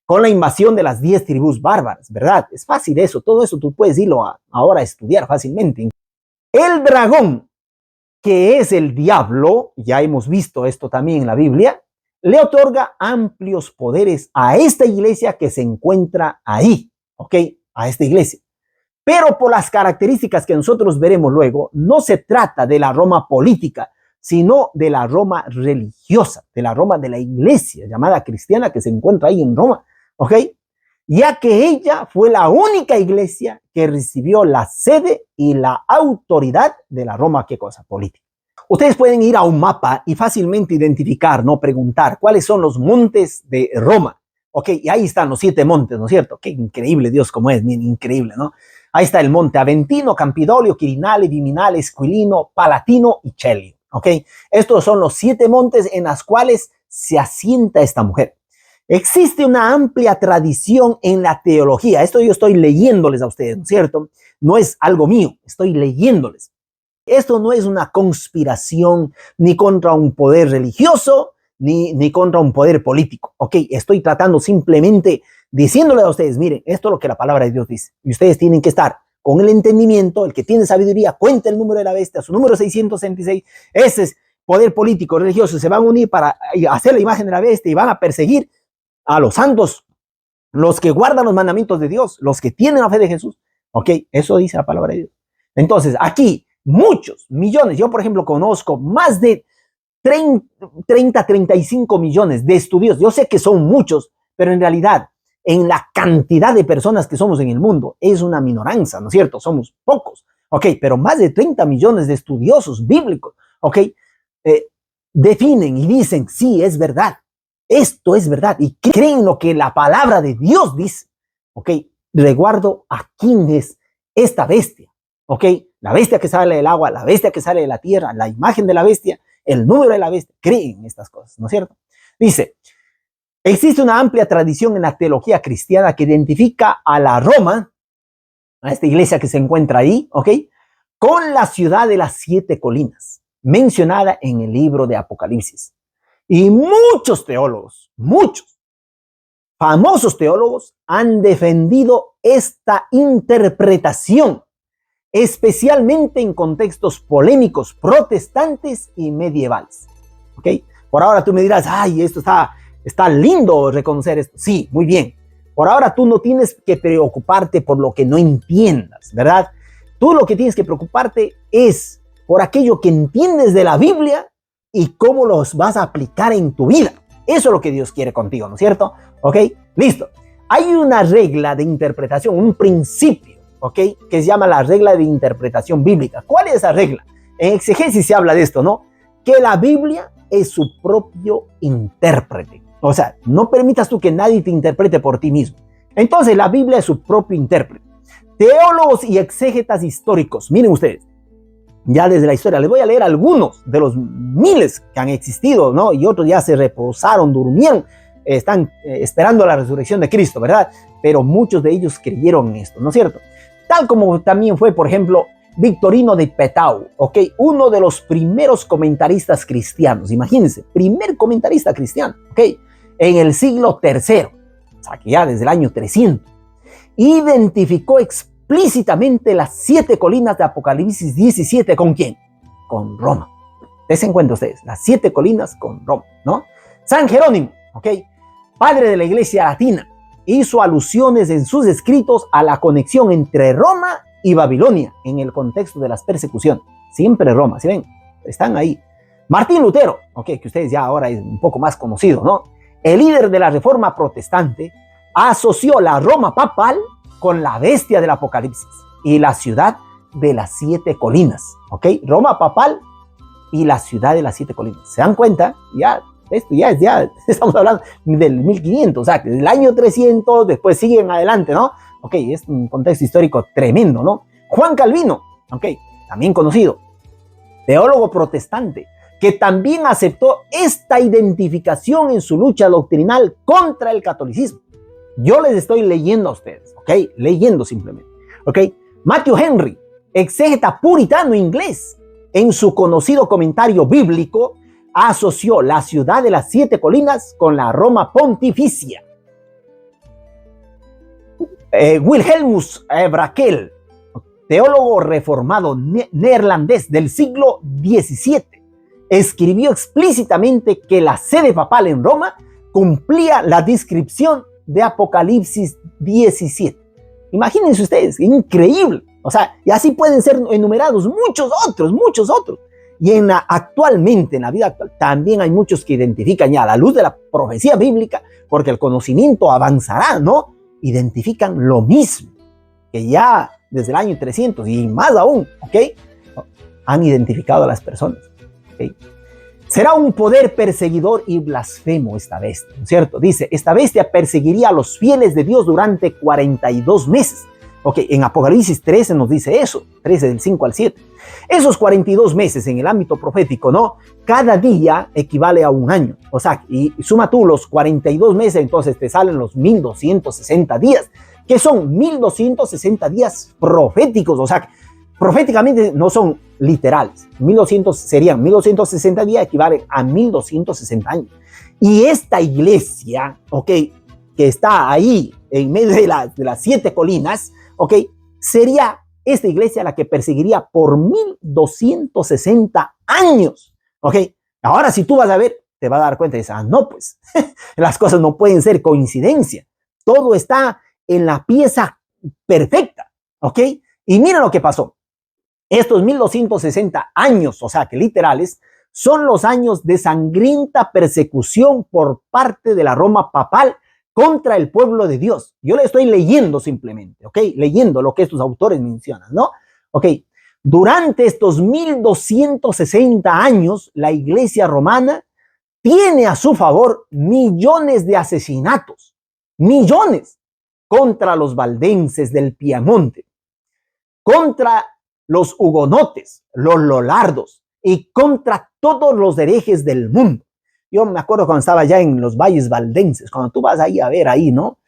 con la invasión de las 10 tribus bárbaras, ¿verdad? Es fácil eso, todo eso tú puedes irlo ahora a estudiar fácilmente. El dragón, que es el diablo, ya hemos visto esto también en la Biblia, le otorga amplios poderes a esta iglesia que se encuentra ahí, ¿ok? A esta iglesia. Pero por las características que nosotros veremos luego, no se trata de la Roma política, sino de la Roma religiosa, de la Roma de la iglesia llamada cristiana que se encuentra ahí en Roma, ¿ok? Ya que ella fue la única iglesia que recibió la sede y la autoridad de la Roma, ¿qué cosa? Política. Ustedes pueden ir a un mapa y fácilmente identificar, no preguntar, cuáles son los montes de Roma, ¿ok? Y ahí están los 7 montes, ¿no es cierto? Qué increíble Dios como es, bien increíble, ¿no? Ahí está el monte Aventino, Campidoglio, Quirinale, Viminale, Esquilino, Palatino y Celio, ¿ok? Estos son los 7 montes en los cuales se asienta esta mujer. Existe una amplia tradición en la teología. Esto yo estoy leyéndoles a ustedes, ¿no es cierto? No es algo mío, estoy leyéndoles. Esto no es una conspiración ni contra un poder religioso, ni contra un poder político, ¿ok? Estoy tratando simplemente diciéndole a ustedes, miren, esto es lo que la palabra de Dios dice. Y ustedes tienen que estar con el entendimiento, el que tiene sabiduría, cuenta el número de la bestia, su número 666, ese es poder político, religioso, se van a unir para hacer la imagen de la bestia y van a perseguir a los santos, los que guardan los mandamientos de Dios, los que tienen la fe de Jesús. ¿Ok? Eso dice la palabra de Dios. Entonces, aquí, muchos millones, yo por ejemplo conozco más de 35 millones de estudiosos. Yo sé que son muchos, pero en realidad, en la cantidad de personas que somos en el mundo, es una minoranza, ¿no es cierto? Somos pocos, ¿ok? Pero más de 30 millones de estudiosos bíblicos, ¿ok? Definen y dicen, sí, es verdad. Esto es verdad y creen lo que la palabra de Dios dice, ¿ok? Recuerdo a quién es esta bestia, ¿ok? La bestia que sale del agua, la bestia que sale de la tierra, la imagen de la bestia, el número de la bestia, creen estas cosas, ¿no es cierto? Dice, existe una amplia tradición en la teología cristiana que identifica a la Roma, a esta iglesia que se encuentra ahí, ¿ok? Con la ciudad de las 7 colinas, mencionada en el libro de Apocalipsis. Y muchos teólogos, muchos famosos teólogos han defendido esta interpretación, especialmente en contextos polémicos, protestantes y medievales. ¿Ok? Por ahora tú me dirás, ay, esto está lindo reconocer esto. Sí, muy bien. Por ahora tú no tienes que preocuparte por lo que no entiendas, ¿verdad? Tú lo que tienes que preocuparte es por aquello que entiendes de la Biblia y cómo los vas a aplicar en tu vida. Eso es lo que Dios quiere contigo, ¿no es cierto? ¿Ok? Listo. Hay una regla de interpretación, un principio, ¿ok? Que se llama la regla de interpretación bíblica. ¿Cuál es esa regla? En exegesis se habla de esto, ¿no? Que la Biblia es su propio intérprete. O sea, no permitas tú que nadie te interprete por ti mismo. Entonces, la Biblia es su propio intérprete. Teólogos y exégetas históricos, miren ustedes, ya desde la historia, les voy a leer algunos de los miles que han existido, ¿no? Y otros ya se reposaron, durmieron, están esperando la resurrección de Cristo, ¿verdad? Pero muchos de ellos creyeron en esto, ¿no es cierto? Tal como también fue, por ejemplo, Victorino de Petau, ¿ok? Uno de los primeros comentaristas cristianos, imagínense, primer comentarista cristiano, ¿ok? En el siglo III, o sea, que ya desde el año 300, identificó explícitamente las 7 colinas de Apocalipsis 17, ¿con quién? Con Roma. Desen cuenta ustedes, las 7 colinas con Roma, ¿no? San Jerónimo, ¿ok? Padre de la Iglesia Latina, hizo alusiones en sus escritos a la conexión entre Roma y Babilonia en el contexto de las persecuciones. Siempre Roma, ¿sí ven? Están ahí. Martín Lutero, ¿ok? Que ustedes ya ahora es un poco más conocido, ¿no? El líder de la Reforma Protestante asoció la Roma papal con la bestia del Apocalipsis y la ciudad de las 7 colinas, ¿ok? Roma papal y la ciudad de las 7 colinas. ¿Se dan cuenta? Ya, esto ya estamos hablando del 1500, o sea, del año 300, después siguen adelante, ¿no? Ok, es un contexto histórico tremendo, ¿no? Juan Calvino, ok, también conocido, teólogo protestante, que también aceptó esta identificación en su lucha doctrinal contra el catolicismo. Yo les estoy leyendo a ustedes, ok, leyendo simplemente, ok. Matthew Henry, exégeta puritano inglés, en su conocido comentario bíblico, asoció la ciudad de las 7 colinas con la Roma pontificia. Wilhelmus Brakel, teólogo reformado neerlandés del siglo XVII, escribió explícitamente que la sede papal en Roma cumplía la descripción de Apocalipsis 17. Imagínense ustedes, increíble. O sea, y así pueden ser enumerados muchos otros. Y actualmente, en la vida actual, también hay muchos que identifican ya a la luz de la profecía bíblica, porque el conocimiento avanzará, ¿no? Identifican lo mismo, que ya desde el año 300 y más aún, ¿ok? Han identificado a las personas, ¿ok? Será un poder perseguidor y blasfemo esta bestia, ¿no es cierto? Dice, esta bestia perseguiría a los fieles de Dios durante 42 meses. Ok, en Apocalipsis 13 nos dice eso, 13 del 5 al 7. Esos 42 meses en el ámbito profético, ¿no? Cada día equivale a un año. O sea, y suma tú los 42 meses, entonces te salen los 1260 días, que son 1260 días proféticos. O sea, proféticamente no son literales. 1260 días equivalen a 1260 años. Y esta iglesia, ok, que está ahí en medio de las 7 colinas, ok, sería esta iglesia la que perseguiría por 1260 años, ok. Ahora si tú vas a ver, te vas a dar cuenta y dices, no, pues, las cosas no pueden ser coincidencia. Todo está en la pieza perfecta, ok. Y mira lo que pasó. Estos 1260 años, o sea, que literales, son los años de sangrienta persecución por parte de la Roma papal contra el pueblo de Dios. Yo le estoy leyendo simplemente, ¿ok? Leyendo lo que estos autores mencionan, ¿no? ¿Ok? Durante estos 1260 años, la iglesia romana tiene a su favor millones de asesinatos, millones, contra los valdenses del Piamonte, contra los hugonotes, los lolardos y contra todos los herejes del mundo. Yo me acuerdo cuando estaba ya en los valles valdenses, cuando tú vas ahí a ver ahí, ¿no?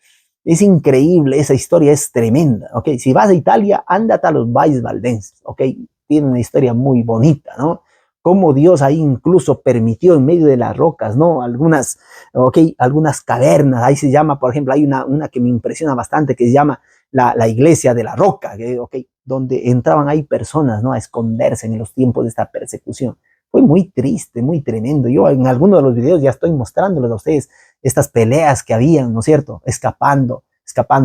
Es increíble, esa historia es tremenda, ¿ok? Si vas a Italia, ándate a los valles valdenses, ¿ok? Tiene una historia muy bonita, ¿no? Cómo Dios ahí incluso permitió en medio de las rocas, ¿no? Algunas, ¿ok? Algunas cavernas, ahí se llama, por ejemplo, hay una que me impresiona bastante que se llama la iglesia de la roca, ¿ok? Donde entraban ahí personas, ¿no? A esconderse en los tiempos de esta persecución. Fue muy triste, muy tremendo. Yo en algunos de los videos ya estoy mostrándoles a ustedes estas peleas que habían, ¿no es cierto? Escapando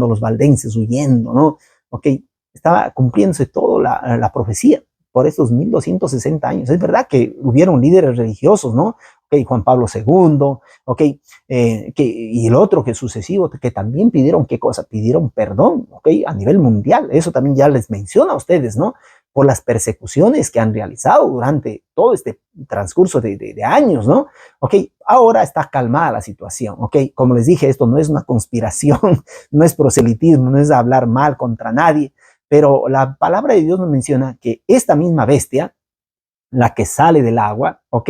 los valdenses, huyendo, ¿no? Ok, estaba cumpliéndose toda la profecía por estos 1260 años. Es verdad que hubieron líderes religiosos, ¿no? Ok, Juan Pablo II, ok, y el otro que sucesivo, que también pidieron, ¿qué cosa? Pidieron perdón, ok, a nivel mundial. Eso también ya les menciona a ustedes, ¿no? Por las persecuciones que han realizado durante todo este transcurso de años, ¿no? Ok, ahora está calmada la situación, ok. Como les dije, esto no es una conspiración, no es proselitismo, no es hablar mal contra nadie, pero la palabra de Dios nos menciona que esta misma bestia, la que sale del agua, ok,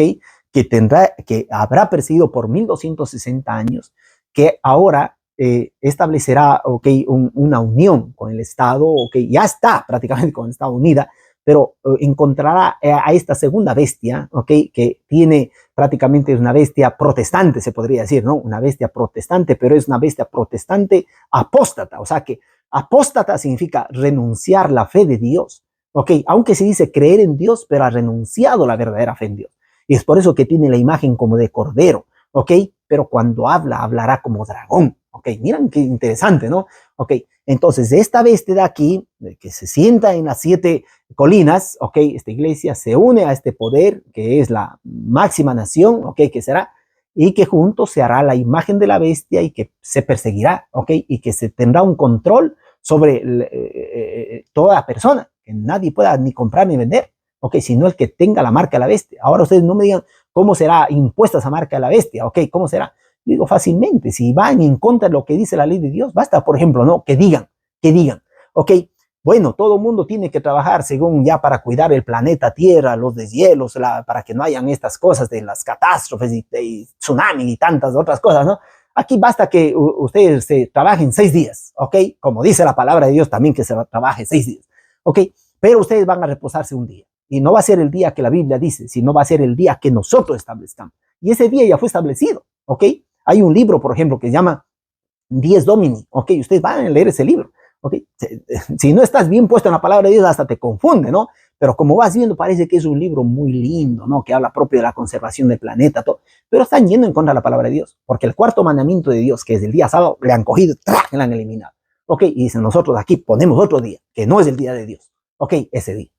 que habrá perseguido por 1260 años, que ahora establecerá, ok, una unión con el Estado, ok, ya está prácticamente con el Estado unida, pero encontrará a esta segunda bestia, ¿ok? Que tiene prácticamente una bestia protestante, se podría decir, ¿no? Una bestia protestante, pero es una bestia protestante apóstata, o sea que apóstata significa renunciar la fe de Dios, ¿ok? Aunque se dice creer en Dios, pero ha renunciado la verdadera fe en Dios. Y es por eso que tiene la imagen como de cordero, ¿ok? Pero cuando habla, hablará como dragón, ¿ok? Miren qué interesante, ¿no? ¿Ok? Entonces, esta bestia de aquí, que se sienta en las 7 colinas, ¿ok? Esta iglesia se une a este poder, que es la máxima nación, ¿ok? Que será, y que juntos se hará la imagen de la bestia y que se perseguirá, ¿ok? Y que se tendrá un control sobre toda persona, que nadie pueda ni comprar ni vender, ¿ok? Sino el que tenga la marca de la bestia. Ahora ustedes no me digan cómo será impuesta esa marca de la bestia, ¿ok? ¿Cómo será? Digo, fácilmente, si van en contra de lo que dice la ley de Dios, basta, por ejemplo, ¿no? Que digan, ok, bueno, todo el mundo tiene que trabajar según ya para cuidar el planeta Tierra, los deshielos, para que no hayan estas cosas de las catástrofes y tsunami y tantas otras cosas, ¿no? Aquí basta que ustedes trabajen 6 días, ¿ok? Como dice la palabra de Dios también que se trabaje 6 días, ¿ok? Pero ustedes van a reposarse un día. Y no va a ser el día que la Biblia dice, sino va a ser el día que nosotros establezcamos. Y ese día ya fue establecido, ¿ok? Hay un libro, por ejemplo, que se llama Dies Domini, ¿ok? Ustedes van a leer ese libro, ¿ok? Si no estás bien puesto en la palabra de Dios, hasta te confunde, ¿no? Pero como vas viendo, parece que es un libro muy lindo, ¿no? Que habla propio de la conservación del planeta, todo. Pero están yendo en contra de la palabra de Dios, porque el cuarto mandamiento de Dios, que es el día sábado, le han cogido, ¡trac!, le han eliminado, ¿ok? Y dicen, nosotros aquí ponemos otro día, que no es el día de Dios, ¿ok? Ese día.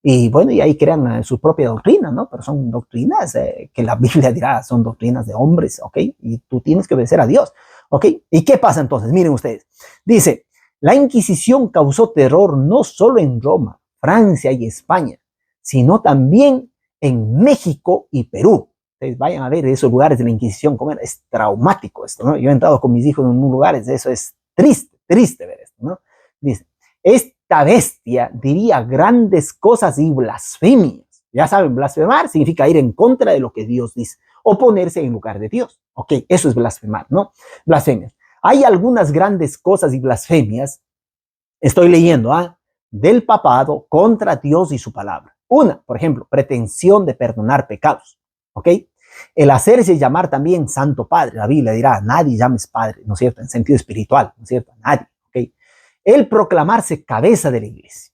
Y bueno, y ahí crean su propia doctrina, ¿no? Pero son doctrinas que la Biblia dirá, son doctrinas de hombres, ¿ok? Y tú tienes que obedecer a Dios, ¿ok? ¿Y qué pasa entonces? Miren ustedes. Dice, la Inquisición causó terror no solo en Roma, Francia y España, sino también en México y Perú. Ustedes vayan a ver esos lugares de la Inquisición, cómo era. Es traumático esto, ¿no? Yo he entrado con mis hijos en unos lugares, eso es triste, triste ver esto, ¿no? Dice, esta bestia diría grandes cosas y blasfemias. Ya saben, blasfemar significa ir en contra de lo que Dios dice, o ponerse en lugar de Dios. Ok, eso es blasfemar, ¿no? Blasfemias. Hay algunas grandes cosas y blasfemias, estoy leyendo, del papado contra Dios y su palabra. Una, por ejemplo, pretensión de perdonar pecados, ¿ok? El hacerse llamar también Santo Padre. La Biblia dirá, nadie llames Padre, ¿no es cierto? En sentido espiritual, ¿no es cierto? Nadie, ¿ok? El proclamarse cabeza de la iglesia,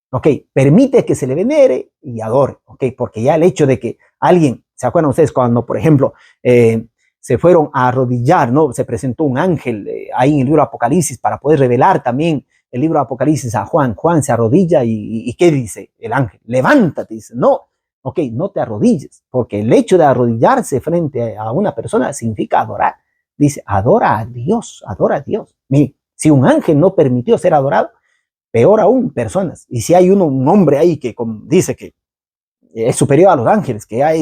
¿ok? Permite que se le venere y adore, ¿ok? Porque ya el hecho de que alguien, ¿se acuerdan ustedes cuando, por ejemplo, se fueron a arrodillar, ¿no? Se presentó un ángel ahí en el libro de Apocalipsis para poder revelar también el libro de Apocalipsis a Juan. Juan se arrodilla y ¿qué dice el ángel? Levántate, dice, no, ok, no te arrodilles, porque el hecho de arrodillarse frente a una persona significa adorar. Dice, adora a Dios, adora a Dios. Miren, si un ángel no permitió ser adorado, peor aún, personas. Y si hay un hombre ahí que dice que es superior a los ángeles, que ya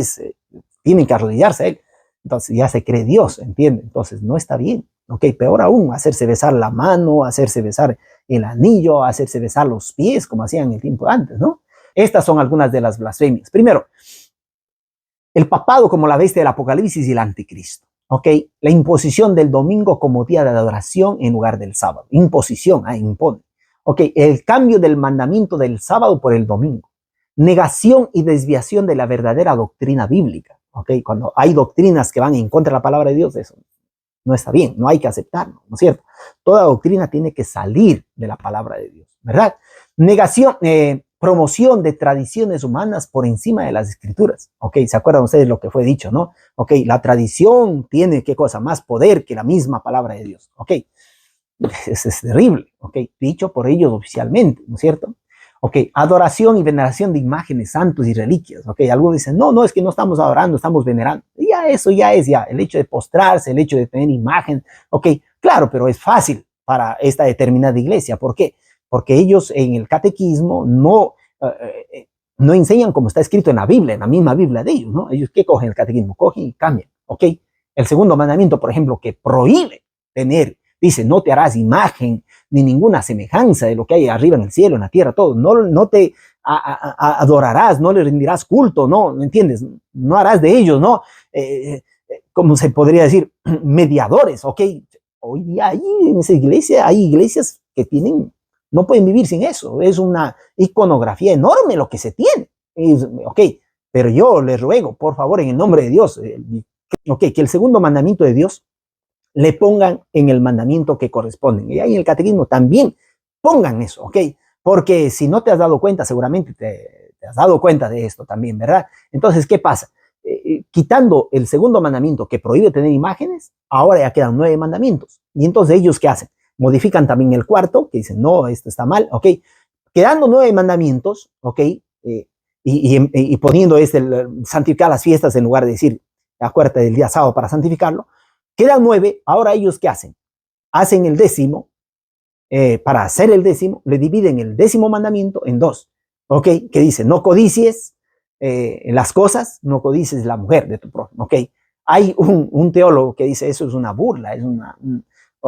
tienen que arrodillarse a él, entonces ya se cree Dios, ¿entiende? Entonces no está bien, ¿ok? Peor aún, hacerse besar la mano, hacerse besar el anillo, hacerse besar los pies, como hacían en el tiempo antes, ¿no? Estas son algunas de las blasfemias. Primero, el papado como la bestia del Apocalipsis y el anticristo. ¿Ok? La imposición del domingo como día de adoración en lugar del sábado. Imposición, impone. ¿Ok? El cambio del mandamiento del sábado por el domingo. Negación y desviación de la verdadera doctrina bíblica. ¿Ok? Cuando hay doctrinas que van en contra de la palabra de Dios, eso no está bien, no hay que aceptarlo, ¿no es cierto? Toda doctrina tiene que salir de la palabra de Dios, ¿verdad? Negación, promoción de tradiciones humanas por encima de las escrituras. Ok, ¿se acuerdan ustedes lo que fue dicho, no? Ok, la tradición tiene, ¿qué cosa? Más poder que la misma palabra de Dios. Ok, es terrible, ok, dicho por ellos oficialmente, ¿no es cierto? Ok, adoración y veneración de imágenes, santos y reliquias. Ok, algunos dicen, no, es que no estamos adorando, estamos venerando. Y ya eso ya es el hecho de postrarse, el hecho de tener imagen. Ok, claro, pero es fácil para esta determinada iglesia. ¿Por qué? Porque ellos en el catequismo no enseñan como está escrito en la Biblia, en la misma Biblia de ellos, ¿no? Ellos, ¿qué cogen el catequismo? Cogen y cambian, ¿ok? El segundo mandamiento, por ejemplo, que prohíbe tener, dice, no te harás imagen ni ninguna semejanza de lo que hay arriba en el cielo, en la tierra, todo. No te adorarás, no le rendirás culto, ¿no? ¿Entiendes? No harás de ellos, ¿no? ¿Cómo se podría decir? Mediadores, ¿ok? Hoy día ahí en esa iglesia hay iglesias que tienen No pueden vivir sin eso. Es una iconografía enorme lo que se tiene. Ok, pero yo les ruego, por favor, en el nombre de Dios, que el segundo mandamiento de Dios le pongan en el mandamiento que corresponden. Y ahí en el catequismo también pongan eso, ¿ok? Porque si no te has dado cuenta, seguramente te has dado cuenta de esto también, ¿verdad? Entonces, ¿qué pasa? Quitando el segundo mandamiento que prohíbe tener imágenes, ahora ya quedan 9 mandamientos. Y entonces ellos, ¿qué hacen? Modifican también el cuarto, que dicen, no, esto está mal, ¿ok? Quedando 9 mandamientos, ¿ok? Y poniendo santificar las fiestas en lugar de decir, acuérdate del día sábado para santificarlo, quedan 9, ahora ellos ¿qué hacen? Hacen el 10º, para hacer el 10º, le dividen el 10º mandamiento en 2, ¿ok? Que dice, no codicies las cosas, no codicies la mujer de tu prójimo, ¿ok? Hay un teólogo que dice, eso es una burla, es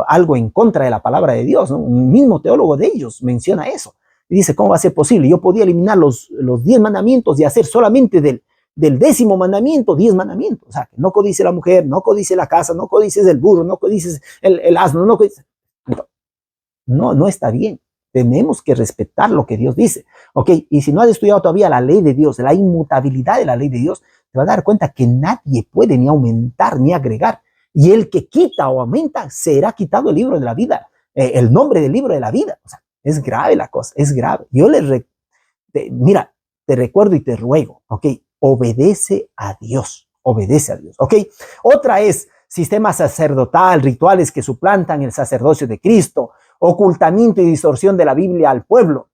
algo en contra de la palabra de Dios, ¿no? Un mismo teólogo de ellos menciona eso. Y dice, ¿cómo va a ser posible? Yo podía eliminar los 10 mandamientos y hacer solamente del 10º mandamiento 10 mandamientos. O sea, que no codice la mujer, no codice la casa, no codices el burro, no codices el asno, no codices. No está bien. Tenemos que respetar lo que Dios dice. ¿Ok? Y si no has estudiado todavía la ley de Dios, la inmutabilidad de la ley de Dios, te vas a dar cuenta que nadie puede ni aumentar ni agregar. Y el que quita o aumenta, será quitado el libro de la vida, el nombre del libro de la vida. O sea, es grave la cosa, es grave. Yo mira, te recuerdo y te ruego, ¿ok? Obedece a Dios, ¿ok? Otra es sistema sacerdotal, rituales que suplantan el sacerdocio de Cristo, ocultamiento y distorsión de la Biblia al pueblo,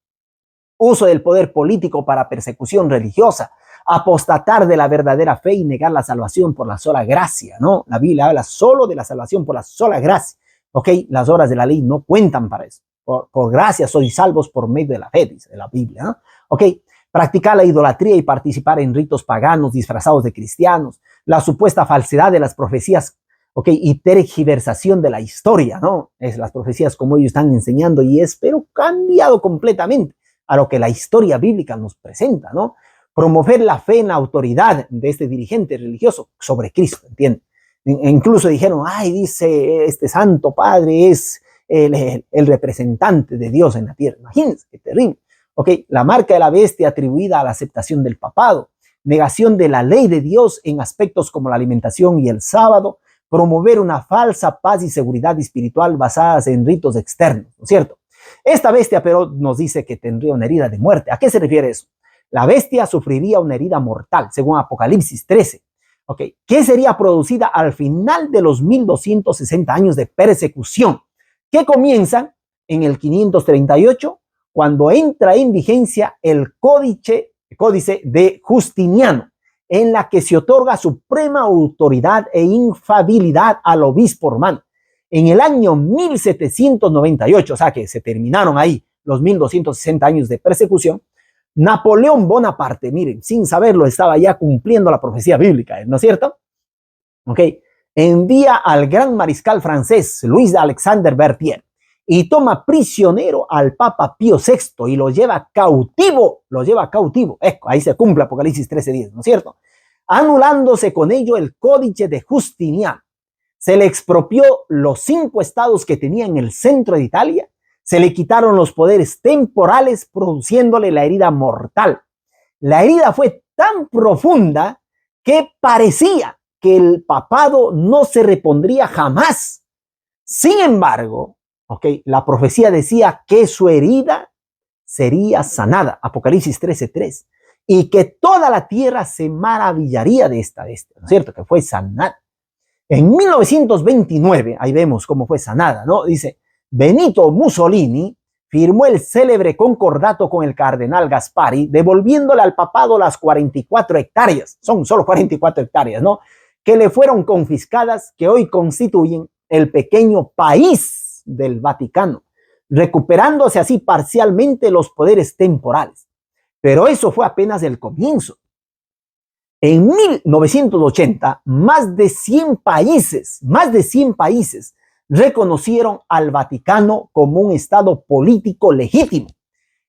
uso del poder político para persecución religiosa, apostatar de la verdadera fe y negar la salvación por la sola gracia, ¿no? La Biblia habla solo de la salvación por la sola gracia, ¿ok? Las obras de la ley no cuentan para eso. Por gracia sois salvos por medio de la fe, dice la Biblia, ¿no? ¿Ok? Practicar la idolatría y participar en ritos paganos disfrazados de cristianos, la supuesta falsedad de las profecías, ¿ok? Y tergiversación de la historia, ¿no? Es las profecías como ellos están enseñando y es, pero cambiado completamente a lo que la historia bíblica nos presenta, ¿no? Promover la fe en la autoridad de este dirigente religioso sobre Cristo, ¿entienden? Incluso dijeron, ay, dice este santo padre es el representante de Dios en la tierra. Imagínense, qué terrible. Ok, la marca de la bestia atribuida a la aceptación del papado, negación de la ley de Dios en aspectos como la alimentación y el sábado, promover una falsa paz y seguridad espiritual basadas en ritos externos, ¿no es cierto? Esta bestia, pero, nos dice que tendría una herida de muerte. ¿A qué se refiere eso? La bestia sufriría una herida mortal, según Apocalipsis 13. Ok, que sería producida al final de los 1260 años de persecución, que comienzan en el 538, cuando entra en vigencia el códice de Justiniano, en la que se otorga suprema autoridad e infalibilidad al obispo romano. En el año 1798, o sea que se terminaron ahí los 1260 años de persecución, Napoleón Bonaparte, miren, sin saberlo, estaba ya cumpliendo la profecía bíblica, ¿no es cierto? Ok, envía al gran mariscal francés Luis Alexandre Berthier y toma prisionero al Papa Pío VI y lo lleva cautivo, ahí se cumple Apocalipsis 13:10, ¿no es cierto? Anulándose con ello el códice de Justiniano. Se le expropió los 5 estados que tenía en el centro de Italia, se le quitaron los poderes temporales, produciéndole la herida mortal. La herida fue tan profunda que parecía que el papado no se repondría jamás. Sin embargo, la profecía decía que su herida sería sanada, Apocalipsis 13:3, y que toda la tierra se maravillaría de esta bestia, ¿no es cierto? Que fue sanada. En 1929, ahí vemos cómo fue sanada, ¿no? Dice, Benito Mussolini firmó el célebre concordato con el cardenal Gaspari, devolviéndole al papado las 44 hectáreas, son solo 44 hectáreas, ¿no? Que le fueron confiscadas, que hoy constituyen el pequeño país del Vaticano, recuperándose así parcialmente los poderes temporales. Pero eso fue apenas el comienzo. En 1980, más de 100 países reconocieron al Vaticano como un estado político legítimo.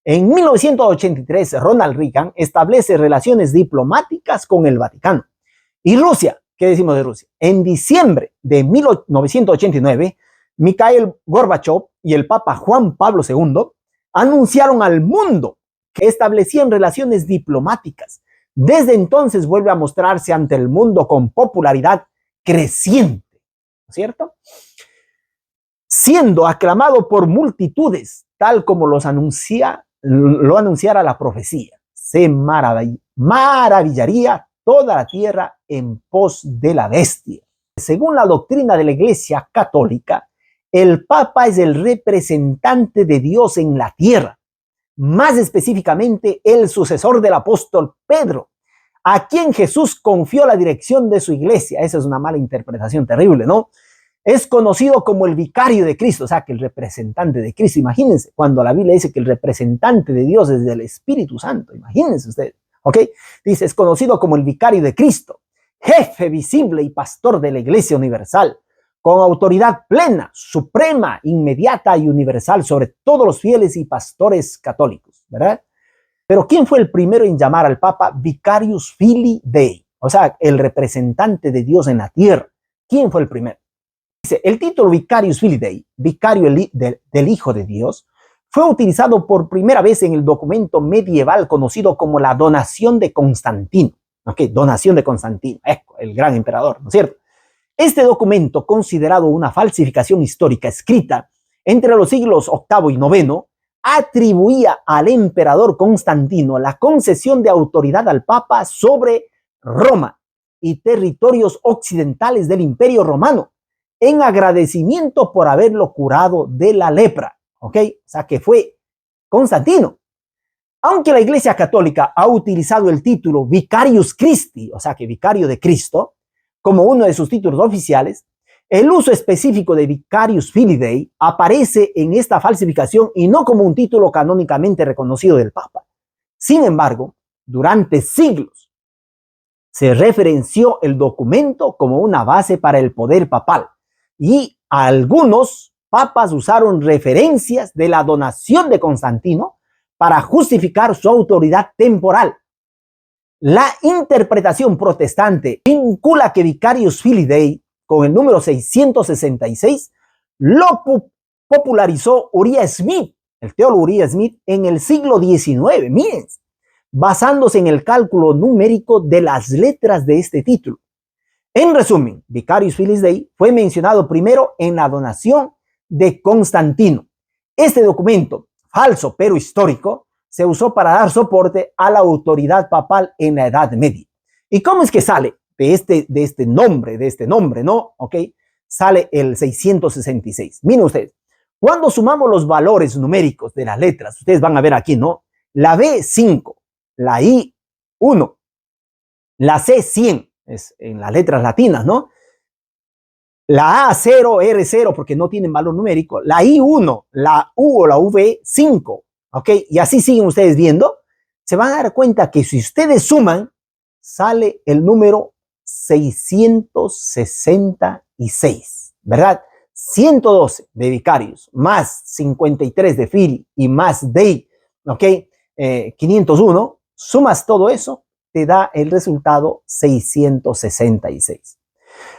En 1983, Ronald Reagan establece relaciones diplomáticas con el Vaticano. Y Rusia, ¿qué decimos de Rusia? En diciembre de 1989, Mikhail Gorbachev y el Papa Juan Pablo II anunciaron al mundo que establecían relaciones diplomáticas. Desde entonces vuelve a mostrarse ante el mundo con popularidad creciente, ¿no es cierto? Siendo aclamado por multitudes, tal como lo anunciara la profecía. Se maravillaría toda la tierra en pos de la bestia. Según la doctrina de la Iglesia Católica, el Papa es el representante de Dios en la tierra, más específicamente el sucesor del apóstol Pedro, a quien Jesús confió la dirección de su iglesia. Esa es una mala interpretación terrible, ¿no? Es conocido como el vicario de Cristo, o sea, que el representante de Cristo. Imagínense, cuando la Biblia dice que el representante de Dios es del Espíritu Santo, imagínense ustedes, ¿ok? Dice, es conocido como el vicario de Cristo, jefe visible y pastor de la Iglesia Universal, con autoridad plena, suprema, inmediata y universal sobre todos los fieles y pastores católicos, ¿verdad? Pero ¿quién fue el primero en llamar al Papa Vicarius Filii Dei? O sea, el representante de Dios en la tierra. ¿Quién fue el primero? Dice, el título Vicarius Filii Dei, vicario del Hijo de Dios, fue utilizado por primera vez en el documento medieval conocido como la Donación de Constantino. ¿Ok? Donación de Constantino, el gran emperador, ¿no es cierto? Este documento, considerado una falsificación histórica escrita entre los siglos VIII y IX, atribuía al emperador Constantino la concesión de autoridad al Papa sobre Roma y territorios occidentales del Imperio Romano, en agradecimiento por haberlo curado de la lepra, ¿ok? O sea, que fue Constantino. Aunque la Iglesia Católica ha utilizado el título Vicarius Christi, o sea, que vicario de Cristo, como uno de sus títulos oficiales, el uso específico de Vicarius Filii Dei aparece en esta falsificación y no como un título canónicamente reconocido del Papa. Sin embargo, durante siglos se referenció el documento como una base para el poder papal y algunos papas usaron referencias de la donación de Constantino para justificar su autoridad temporal. La interpretación protestante vincula que Vicarius Filii Dei con el número 666 lo popularizó Uriah Smith, el teólogo Uriah Smith, en el siglo XIX, miren, basándose en el cálculo numérico de las letras de este título. En resumen, Vicarius Filii Dei fue mencionado primero en la donación de Constantino. Este documento, falso pero histórico, se usó para dar soporte a la autoridad papal en la Edad Media. ¿Y cómo es que sale de este nombre, ¿no? ¿Ok? Sale el 666. Miren ustedes, cuando sumamos los valores numéricos de las letras, ustedes van a ver aquí, ¿no? La B, 5, la I, 1, la C, 100, es en las letras latinas, ¿no? La A, 0, R, 0, porque no tienen valor numérico, la I, 1, la U o la V, 5, ¿ok? Y así siguen ustedes viendo. Se van a dar cuenta que si ustedes suman, sale el número 666, ¿verdad? 112 de Vicarius, más 53 de Filii y más Dei, ¿ok? 501, sumas todo eso, te da el resultado 666.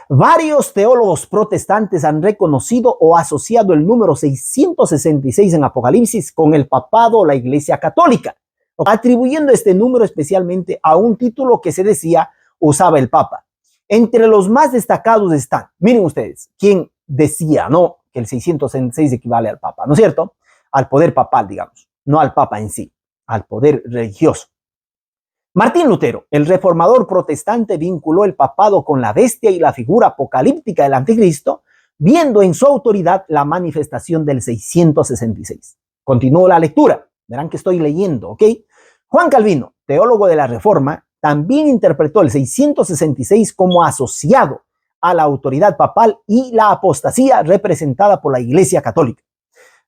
Varios teólogos protestantes han reconocido o asociado el número 666 en Apocalipsis con el papado o la Iglesia Católica, atribuyendo este número especialmente a un título que se decía usaba el Papa. Entre los más destacados están, miren ustedes, quién decía, ¿no?, que el 666 equivale al Papa, ¿no es cierto? Al poder papal, digamos, no al Papa en sí, al poder religioso. Martín Lutero, el reformador protestante, vinculó el papado con la bestia y la figura apocalíptica del anticristo, viendo en su autoridad la manifestación del 666. Continúo la lectura, verán que estoy leyendo, ¿ok? Juan Calvino, teólogo de la Reforma, también interpretó el 666 como asociado a la autoridad papal y la apostasía representada por la Iglesia Católica.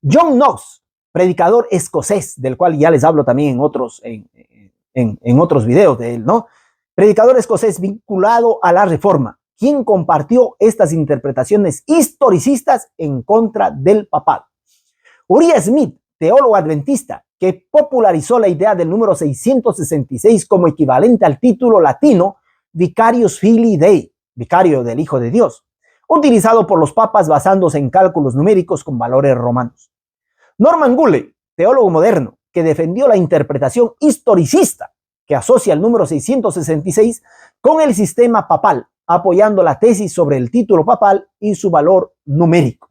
John Knox, predicador escocés, del cual ya les hablo también en otros videos de él, ¿no? Predicador escocés vinculado a la Reforma, quien compartió estas interpretaciones historicistas en contra del papado. Uriah Smith, teólogo adventista, que popularizó la idea del número 666 como equivalente al título latino Vicarius Filii Dei, vicario del Hijo de Dios, utilizado por los papas basándose en cálculos numéricos con valores romanos. Norman Gulley, teólogo moderno, que defendió la interpretación historicista que asocia el número 666 con el sistema papal, apoyando la tesis sobre el título papal y su valor numérico.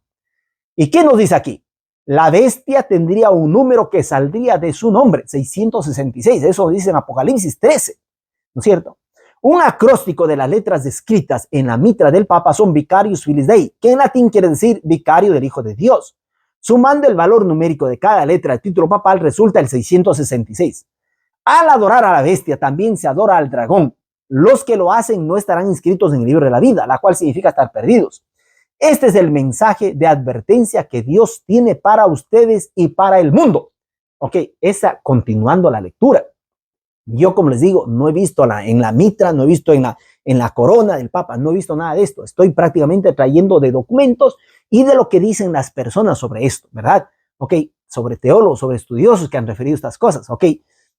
¿Y qué nos dice aquí? La bestia tendría un número que saldría de su nombre, 666. Eso dice en Apocalipsis 13, ¿no es cierto? Un acróstico de las letras descritas en la mitra del Papa son Vicarius Filis Dei, que en latín quiere decir vicario del Hijo de Dios. Sumando el valor numérico de cada letra del título papal resulta el 666. Al adorar a la bestia también se adora al dragón. Los que lo hacen no estarán inscritos en el libro de la vida, la cual significa estar perdidos. Este es el mensaje de advertencia que Dios tiene para ustedes y para el mundo. Ok, continuando la lectura. Yo, como les digo, no he visto en la mitra, no he visto en la corona del Papa, no he visto nada de esto. Estoy prácticamente trayendo de documentos y de lo que dicen las personas sobre esto, ¿verdad? Ok, sobre teólogos, sobre estudiosos que han referido estas cosas, ok.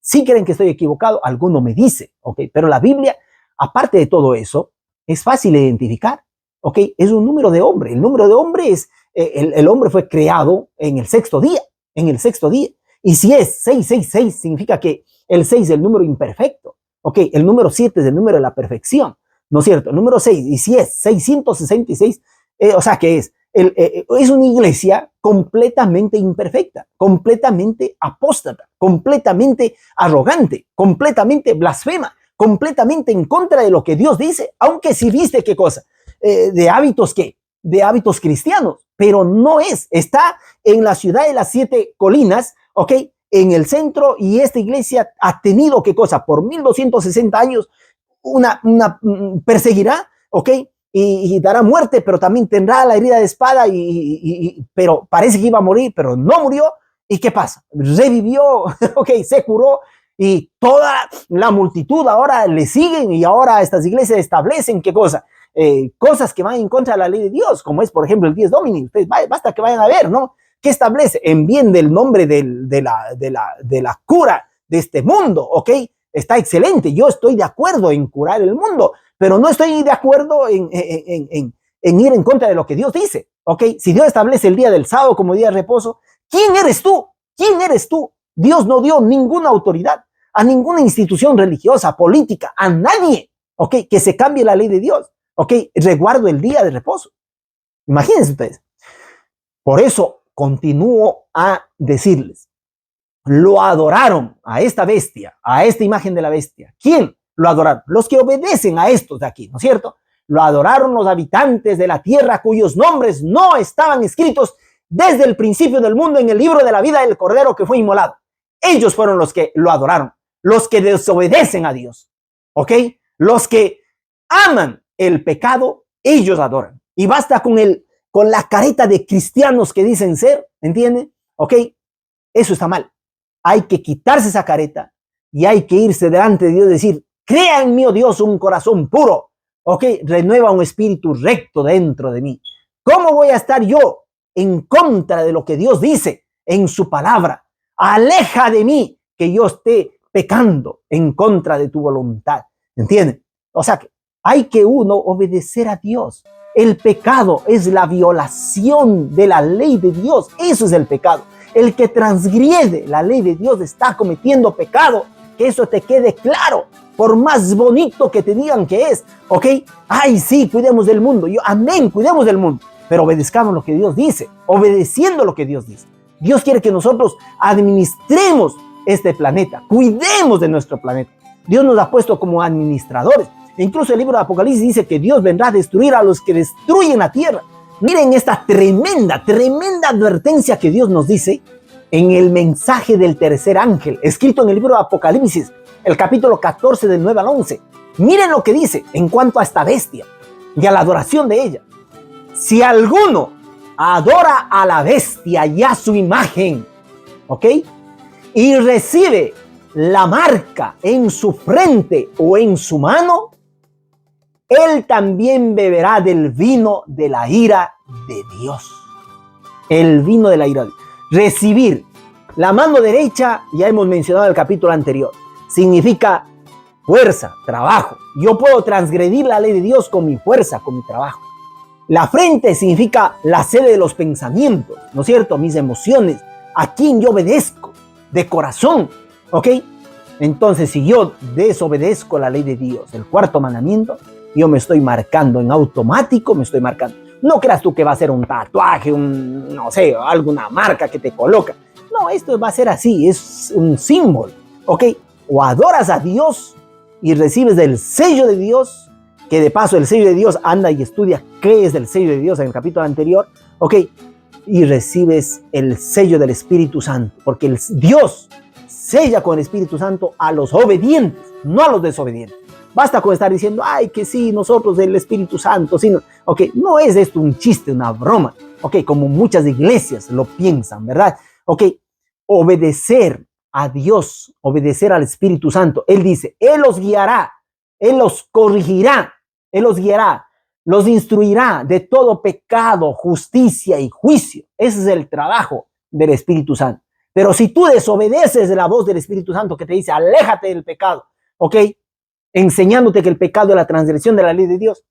Si creen que estoy equivocado, alguno me dice, ok, pero la Biblia, aparte de todo eso, es fácil de identificar. ¿Ok? Es un número de hombre. El número de hombre es, el hombre fue creado en el sexto día, Y si es 666, significa que el 6 es el número imperfecto. ¿Ok? El número 7 es el número de la perfección, ¿no es cierto? El número 6, y si es 666, o sea que es una iglesia completamente imperfecta, completamente apóstata, completamente arrogante, completamente blasfema, completamente en contra de lo que Dios dice, aunque si viste qué cosa. De hábitos cristianos, pero no está en la ciudad de las 7 colinas, ¿ok? En el centro, y esta iglesia ha tenido, ¿qué cosa? Por 1260 años, perseguirá, ¿ok? Y dará muerte, pero también tendrá la herida de espada, pero parece que iba a morir, pero no murió. ¿Y qué pasa? Revivió, ¿ok? Se curó, y toda la multitud ahora le siguen, y ahora estas iglesias establecen, ¿qué cosa? Cosas que van en contra de la ley de Dios, como es, por ejemplo, el Dies Domini. Ustedes basta que vayan a ver, ¿no? ¿Qué establece? En bien del nombre de la cura de este mundo, ¿ok? Está excelente. Yo estoy de acuerdo en curar el mundo, pero no estoy de acuerdo en ir en contra de lo que Dios dice, ¿ok? Si Dios establece el día del sábado como día de reposo, ¿quién eres tú? ¿Quién eres tú? Dios no dio ninguna autoridad a ninguna institución religiosa, política, a nadie, ¿ok? Que se cambie la ley de Dios. Ok, resguardo el día de reposo. Imagínense ustedes. Por eso continúo a decirles, lo adoraron a esta bestia, a esta imagen de la bestia. ¿Quién lo adoraron? Los que obedecen a estos de aquí, ¿no es cierto? Lo adoraron los habitantes de la tierra cuyos nombres no estaban escritos desde el principio del mundo en el libro de la vida del Cordero que fue inmolado. Ellos fueron los que lo adoraron, los que desobedecen a Dios, ¿ok? Los que aman el pecado, ellos adoran. Y basta con la careta de cristianos que dicen ser, ¿entienden? ¿Ok? Eso está mal. Hay que quitarse esa careta y hay que irse delante de Dios y decir, crea en mí, oh Dios, un corazón puro. ¿Ok? Renueva un espíritu recto dentro de mí. ¿Cómo voy a estar yo en contra de lo que Dios dice en su palabra? Aleja de mí que yo esté pecando en contra de tu voluntad. ¿Entienden? O sea que hay que uno obedecer a Dios. El pecado es la violación de la ley de Dios. Eso es el pecado. El que transgrede la ley de Dios está cometiendo pecado. Que eso te quede claro. Por más bonito que te digan que es. ¿Ok? Ay, sí, cuidemos del mundo. Amén, cuidemos del mundo. Pero obedezcamos lo que Dios dice. Obedeciendo lo que Dios dice. Dios quiere que nosotros administremos este planeta. Cuidemos de nuestro planeta. Dios nos ha puesto como administradores. Incluso el libro de Apocalipsis dice que Dios vendrá a destruir a los que destruyen la tierra. Miren esta tremenda advertencia que Dios nos dice en el mensaje del tercer ángel, escrito en el libro de Apocalipsis, el capítulo 14 del 9 al 11. Miren lo que dice en cuanto a esta bestia y a la adoración de ella. Si alguno adora a la bestia y a su imagen, ¿ok? Y recibe la marca en su frente o en su mano, él también beberá del vino de la ira de Dios. El vino de la ira de Dios. Recibir. La mano derecha, ya hemos mencionado en el capítulo anterior, significa fuerza, trabajo. Yo puedo transgredir la ley de Dios con mi fuerza, con mi trabajo. La frente significa la sede de los pensamientos, ¿no es cierto? Mis emociones, a quién yo obedezco de corazón, ¿ok? Entonces, si yo desobedezco la ley de Dios, el cuarto mandamiento, yo me estoy marcando en automático, me estoy marcando. No creas tú que va a ser un tatuaje, no sé, alguna marca que te coloca. No, esto va a ser así, es un símbolo, ¿ok? O adoras a Dios y recibes el sello de Dios, que de paso el sello de Dios, anda y estudia qué es el sello de Dios en el capítulo anterior, ¿ok? Y recibes el sello del Espíritu Santo, porque Dios sella con el Espíritu Santo a los obedientes, no a los desobedientes. Basta con estar diciendo, ay, que sí, nosotros del Espíritu Santo, sí, no. Ok, no es esto un chiste, una broma, ok, como muchas iglesias lo piensan, ¿verdad? Ok, obedecer a Dios, obedecer al Espíritu Santo. Él dice, Él los guiará, Él los corregirá, Él los guiará, los instruirá de todo pecado, justicia y juicio. Ese es el trabajo del Espíritu Santo. Pero si tú desobedeces la voz del Espíritu Santo que te dice, aléjate del pecado, ¿ok? Enseñándote que el pecado es la transgresión de la ley de Dios,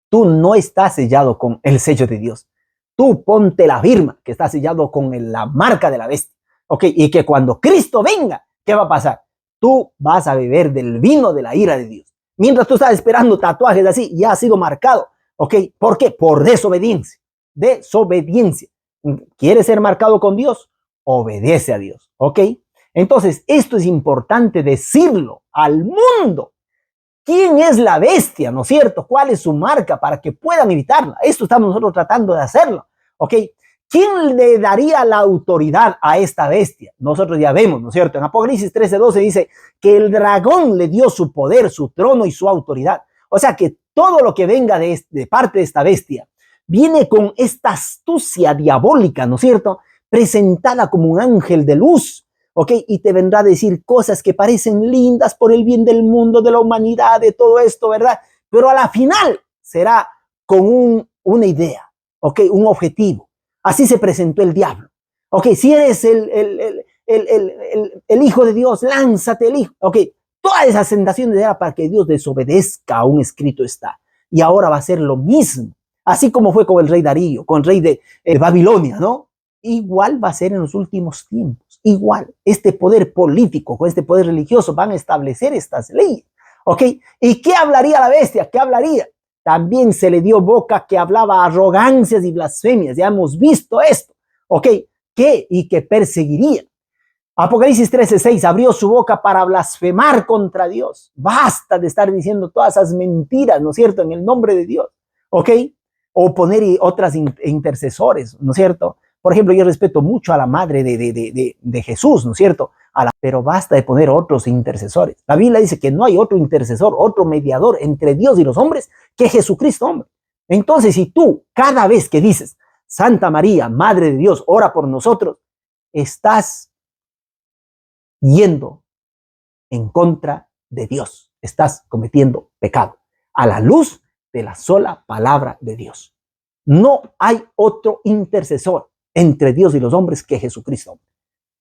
tú no estás sellado con el sello de Dios. Tú ponte la firma que está sellado con la marca de la bestia, ¿ok? Y que cuando Cristo venga, ¿qué va a pasar? Tú vas a beber del vino de la ira de Dios. Mientras tú estás esperando tatuajes así, ya ha sido marcado, ¿ok? ¿Por qué? Por desobediencia. Desobediencia. ¿Quieres ser marcado con Dios? Obedece a Dios, ¿ok? Entonces, esto es importante decirlo al mundo. ¿Quién es la bestia, no es cierto? ¿Cuál es su marca para que puedan evitarla? Esto estamos nosotros tratando de hacerlo, ¿ok? ¿Quién le daría la autoridad a esta bestia? Nosotros ya vemos, ¿no es cierto? En Apocalipsis 13:12 dice que el dragón le dio su poder, su trono y su autoridad. O sea que todo lo que venga de parte de esta bestia viene con esta astucia diabólica, ¿no es cierto? Presentada como un ángel de luz, ¿ok? Y te vendrá a decir cosas que parecen lindas por el bien del mundo, de la humanidad, de todo esto, ¿verdad? Pero a la final será con una idea, ¿ok? Un objetivo. Así se presentó el diablo. ¿Ok? Si eres el hijo de Dios, lánzate el hijo. ¿Ok? Todas esas tentaciones era para que Dios desobedezca a un escrito está. Y ahora va a ser lo mismo. Así como fue con el rey Darío, con el rey de Babilonia, ¿no? Igual va a ser en los últimos tiempos. Igual, este poder político, con este poder religioso, van a establecer estas leyes. ¿Ok? ¿Y qué hablaría la bestia? ¿Qué hablaría? También se le dio boca que hablaba arrogancias y blasfemias. Ya hemos visto esto. ¿Ok? ¿Qué? Y que perseguiría. Apocalipsis 13:6 abrió su boca para blasfemar contra Dios. Basta de estar diciendo todas esas mentiras, ¿no es cierto? En el nombre de Dios. ¿Ok? O poner otras intercesores, ¿no es cierto? Por ejemplo, yo respeto mucho a la madre de Jesús, ¿no es cierto? Pero basta de poner otros intercesores. La Biblia dice que no hay otro intercesor, otro mediador entre Dios y los hombres que Jesucristo, hombre. Entonces, si tú cada vez que dices, Santa María, Madre de Dios, ora por nosotros, estás yendo en contra de Dios. Estás cometiendo pecado a la luz de la sola palabra de Dios. No hay otro intercesor entre Dios y los hombres que Jesucristo.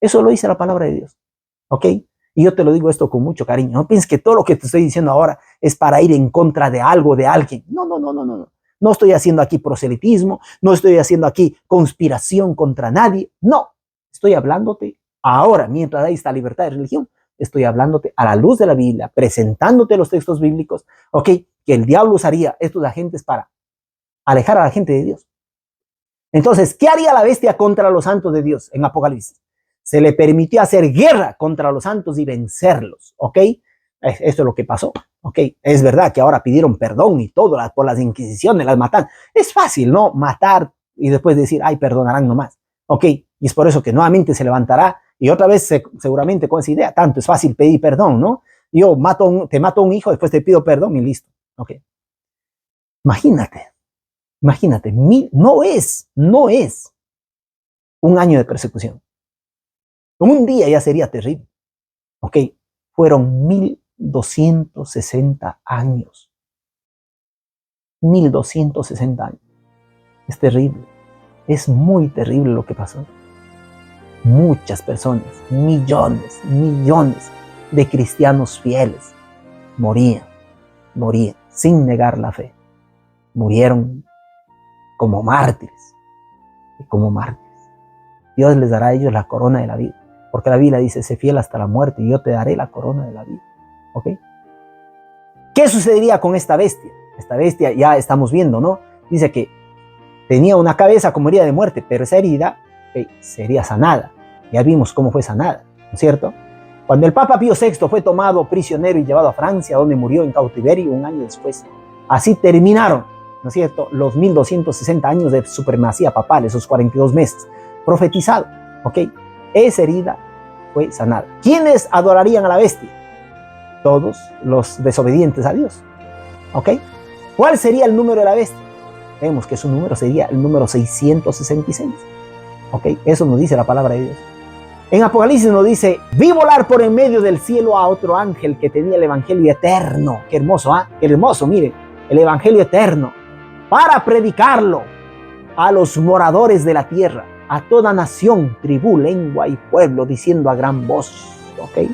Eso lo dice la palabra de Dios. ¿Ok? Y yo te lo digo esto con mucho cariño. No pienses que todo lo que te estoy diciendo ahora es para ir en contra de algo, de alguien. No, no, no, no, no. No estoy haciendo aquí proselitismo, no estoy haciendo aquí conspiración contra nadie. No, estoy hablándote ahora, mientras hay esta libertad de religión, estoy hablándote a la luz de la Biblia, presentándote los textos bíblicos, ¿ok? Que el diablo usaría estos agentes para alejar a la gente de Dios. Entonces, ¿qué haría la bestia contra los santos de Dios en Apocalipsis? Se le permitió hacer guerra contra los santos y vencerlos, ¿ok? Esto es lo que pasó, ¿ok? Es verdad que ahora pidieron perdón y todo por las inquisiciones, las matan. Es fácil, ¿no? Matar y después decir, ay, perdonarán nomás, ¿ok? Y es por eso que nuevamente se levantará y otra vez seguramente con esa idea, tanto es fácil pedir perdón, ¿no? Yo te mato a un hijo, después te pido perdón y listo, ¿ok? Imagínate, no es un año de persecución. Un día ya sería terrible. ¿Ok? Fueron 1260 años. 1260 años. Es terrible. Es muy terrible lo que pasó. Muchas personas, millones de cristianos fieles morían sin negar la fe. Murieron como mártires. Dios les dará a ellos la corona de la vida. Porque la Biblia dice, sé fiel hasta la muerte y yo te daré la corona de la vida. ¿Ok? ¿Qué sucedería con esta bestia? Esta bestia ya estamos viendo, ¿no? Dice que tenía una cabeza como herida de muerte, pero esa herida sería sanada. Ya vimos cómo fue sanada, ¿no es cierto? Cuando el Papa Pío VI fue tomado prisionero y llevado a Francia, donde murió en cautiverio un año después. Así terminaron, ¿no es cierto?, los 1260 años de supremacía papal, esos 42 meses, profetizado, ¿ok? Esa herida fue sanada. ¿Quiénes adorarían a la bestia? Todos los desobedientes a Dios, ¿ok? ¿Cuál sería el número de la bestia? Vemos que su número sería el número 666, ¿ok? Eso nos dice la palabra de Dios. En Apocalipsis nos dice, vi volar por en medio del cielo a otro ángel que tenía el evangelio eterno. Qué hermoso, ¿ah? Qué hermoso, miren, el evangelio eterno, para predicarlo a los moradores de la tierra, a toda nación, tribu, lengua y pueblo, diciendo a gran voz, ¿ok?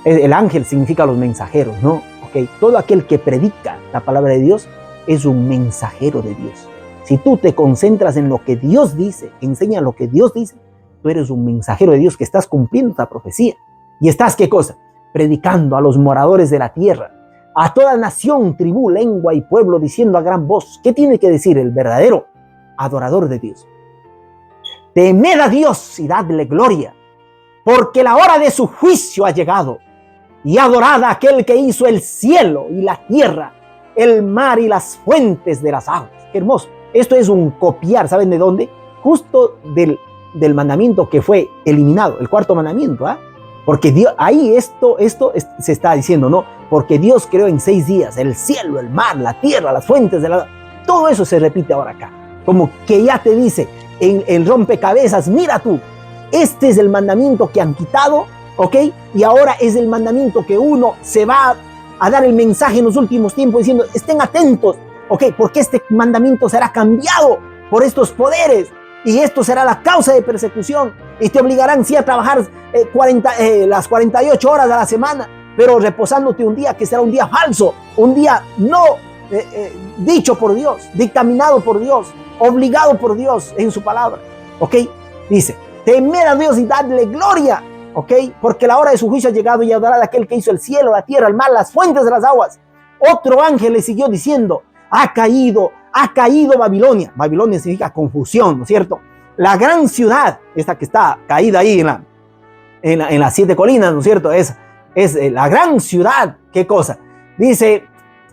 El ángel significa los mensajeros, ¿no? ¿Ok? Todo aquel que predica la palabra de Dios es un mensajero de Dios. Si tú te concentras en lo que Dios dice, enseña lo que Dios dice, tú eres un mensajero de Dios que estás cumpliendo esta profecía. Y estás, ¿qué cosa? Predicando a los moradores de la tierra, a toda nación, tribu, lengua y pueblo, diciendo a gran voz. ¿Qué tiene que decir el verdadero adorador de Dios? Temed a Dios y dadle gloria, porque la hora de su juicio ha llegado. Y adorad a aquel que hizo el cielo y la tierra, el mar y las fuentes de las aguas. Qué hermoso. Esto es un copiar, ¿saben de dónde? Justo del mandamiento que fue eliminado, el cuarto mandamiento, ¿ah? Porque Dios, ahí esto se está diciendo, ¿no? Porque Dios creó en 6 días el cielo, el mar, la tierra, las fuentes de la... Todo eso se repite ahora acá. Como que ya te dice en el rompecabezas, mira tú, este es el mandamiento que han quitado, ¿ok? Y ahora es el mandamiento que uno se va a dar el mensaje en los últimos tiempos diciendo, estén atentos, ¿ok? Porque este mandamiento será cambiado por estos poderes y esto será la causa de persecución y te obligarán sí a trabajar las 48 horas a la semana, pero reposándote un día que será un día falso, un día no dicho por Dios, dictaminado por Dios, obligado por Dios en su palabra, ¿ok? Dice, temed a Dios y dadle gloria, ¿ok? Porque la hora de su juicio ha llegado y adorad a aquel que hizo el cielo, la tierra, el mar, las fuentes de las aguas. Otro ángel le siguió diciendo, ha caído Babilonia. Babilonia significa confusión, ¿no es cierto? La gran ciudad, esta que está caída ahí en las 7 colinas, ¿no es cierto? Es la gran ciudad. ¿Qué cosa? Dice,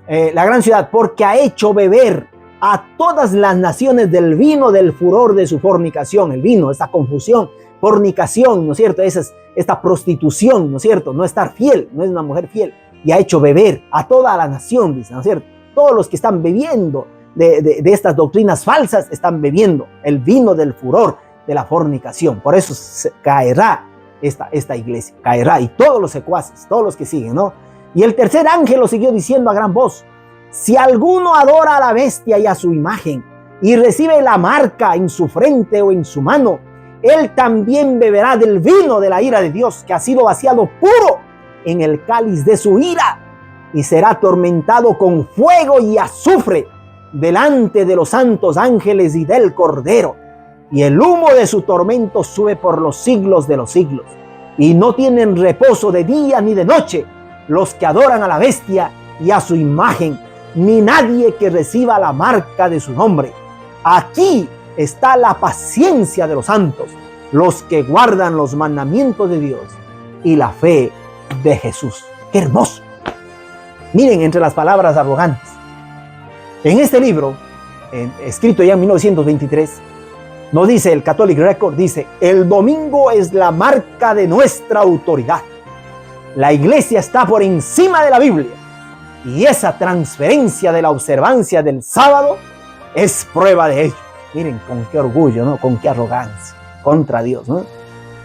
la gran ciudad, porque ha hecho beber a todas las naciones del vino del furor de su fornicación. El vino, esta confusión, fornicación, ¿no es cierto? Esta prostitución, ¿no es cierto? No estar fiel, no es una mujer fiel. Y ha hecho beber a toda la nación, dice, ¿no es cierto? Todos los que están bebiendo de estas doctrinas falsas están bebiendo el vino del furor de la fornicación. Por eso caerá esta iglesia, caerá, y todos los secuaces, todos los que siguen, ¿no? Y el tercer ángel lo siguió diciendo a gran voz, si alguno adora a la bestia y a su imagen y recibe la marca en su frente o en su mano, él también beberá del vino de la ira de Dios, que ha sido vaciado puro en el cáliz de su ira, y será atormentado con fuego y azufre delante de los santos ángeles y del Cordero. Y el humo de su tormento sube por los siglos de los siglos. Y no tienen reposo de día ni de noche los que adoran a la bestia y a su imagen, ni nadie que reciba la marca de su nombre. Aquí está la paciencia de los santos, los que guardan los mandamientos de Dios y la fe de Jesús. ¡Qué hermoso! Miren entre las palabras arrogantes. En este libro, escrito ya en 1923, nos dice el Catholic Record, dice, el domingo es la marca de nuestra autoridad. La iglesia está por encima de la Biblia y esa transferencia de la observancia del sábado es prueba de ello. Miren con qué orgullo, ¿no? Con qué arrogancia contra Dios, ¿no?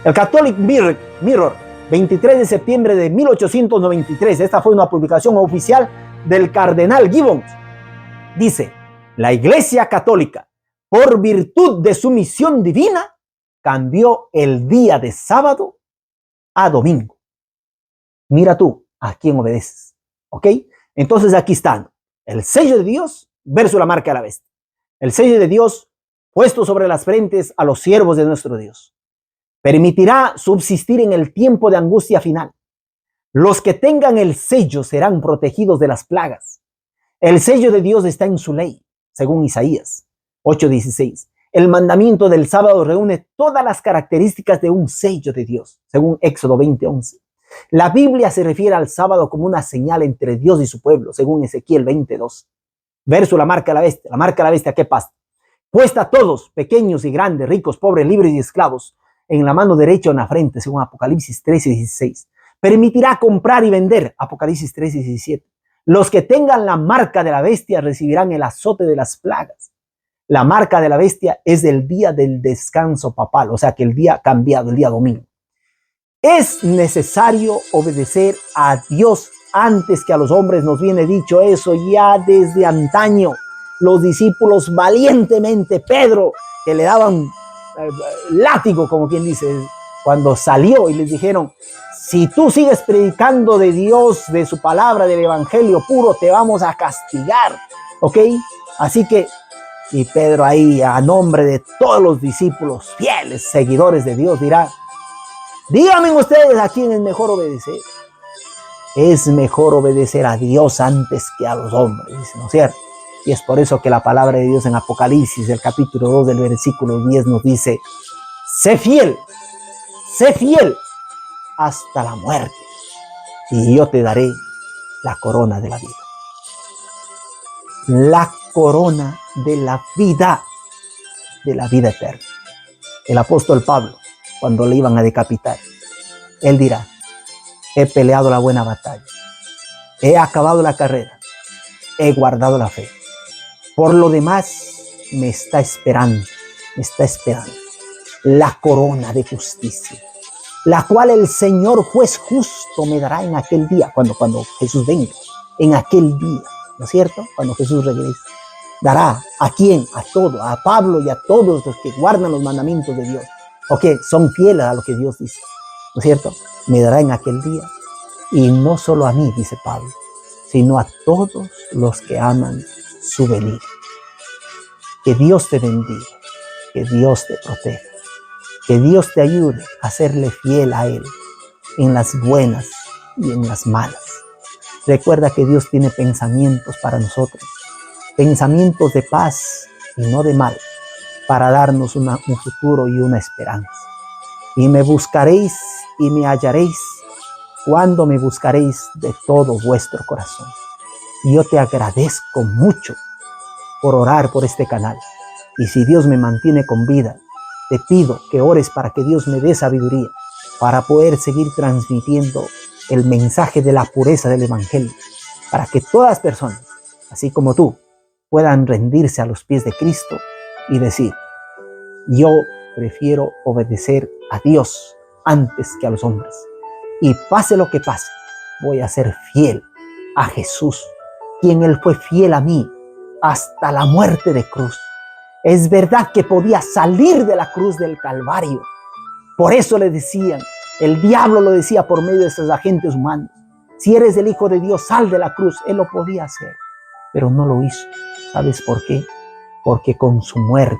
El Catholic Mirror, 23 de septiembre de 1893, esta fue una publicación oficial del cardenal Gibbons. Dice, la Iglesia Católica, por virtud de su misión divina, cambió el día de sábado a domingo. Mira tú a quién obedeces, ¿ok? Entonces aquí están el sello de Dios versus la marca de la bestia. El sello de Dios puesto sobre las frentes a los siervos de nuestro Dios. Permitirá subsistir en el tiempo de angustia final. Los que tengan el sello serán protegidos de las plagas. El sello de Dios está en su ley, según Isaías 8:16. El mandamiento del sábado reúne todas las características de un sello de Dios, según Éxodo 20:11. La Biblia se refiere al sábado como una señal entre Dios y su pueblo, según Ezequiel 20:2. Verso la marca de la bestia. La marca de la bestia, ¿qué pasa? Puesta a todos, pequeños y grandes, ricos, pobres, libres y esclavos, en la mano derecha o en la frente, según Apocalipsis 13:16. Permitirá comprar y vender, Apocalipsis 13:17. Los que tengan la marca de la bestia recibirán el azote de las plagas. La marca de la bestia es el día del descanso papal, o sea que el día cambiado, el día domingo. Es necesario obedecer a Dios antes que a los hombres. Nos viene dicho eso ya desde antaño. Los discípulos valientemente, Pedro, que le daban látigo, como quien dice, cuando salió y les dijeron, si tú sigues predicando de Dios, de su palabra, del evangelio puro, te vamos a castigar, ¿ok? Así que, y Pedro ahí, a nombre de todos los discípulos fieles, seguidores de Dios, dirá, díganme ustedes a quién es mejor obedecer. Es mejor obedecer a Dios antes que a los hombres, ¿no es cierto? Y es por eso que la palabra de Dios en Apocalipsis, el capítulo 2 del versículo 10 nos dice, sé fiel hasta la muerte, y yo te daré la corona de la vida. La corona de la vida eterna. El apóstol Pablo, cuando le iban a decapitar, él dirá, he peleado la buena batalla, he acabado la carrera, he guardado la fe. Por lo demás, me está esperando la corona de justicia, la cual el Señor juez justo me dará en aquel día, cuando Jesús venga, en aquel día, ¿no es cierto? Cuando Jesús regrese. Dará ¿a quién? A todo, a Pablo y a todos los que guardan los mandamientos de Dios, o que son fieles a lo que Dios dice, ¿no es cierto? Me dará en aquel día, y no solo a mí, dice Pablo, sino a todos los que aman su venida. Que Dios te bendiga, que Dios te proteja, que Dios te ayude a serle fiel a Él en las buenas y en las malas. Recuerda que Dios tiene pensamientos para nosotros, pensamientos de paz y no de mal, para darnos un futuro y una esperanza. Y me buscaréis y me hallaréis cuando me buscaréis de todo vuestro corazón. Y yo te agradezco mucho por orar por este canal. Y si Dios me mantiene con vida, te pido que ores para que Dios me dé sabiduría para poder seguir transmitiendo el mensaje de la pureza del evangelio, para que todas las personas, así como tú, puedan rendirse a los pies de Cristo y decir, yo prefiero obedecer a Dios antes que a los hombres. Y pase lo que pase, voy a ser fiel a Jesús, quien Él fue fiel a mí hasta la muerte de cruz. Es verdad que podía salir de la cruz del Calvario. Por eso le decían, el diablo lo decía por medio de esos agentes humanos, si eres el Hijo de Dios, sal de la cruz. Él lo podía hacer, pero no lo hizo. ¿Sabes por qué? Porque con su muerte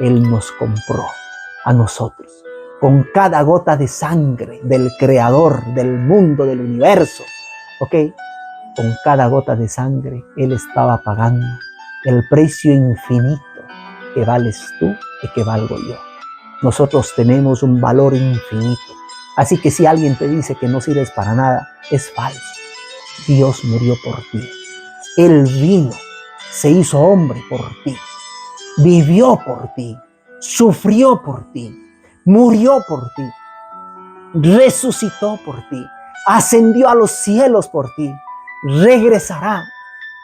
Él nos compró a nosotros. Con cada gota de sangre del Creador del mundo, del universo, ¿ok? Con cada gota de sangre Él estaba pagando el precio infinito que vales tú y que valgo yo. Nosotros tenemos un valor infinito. Así que si alguien te dice que no sirves para nada, es falso. Dios murió por ti. Él vino, se hizo hombre por ti, vivió por ti, sufrió por ti, murió por ti, resucitó por ti, ascendió a los cielos por ti, regresará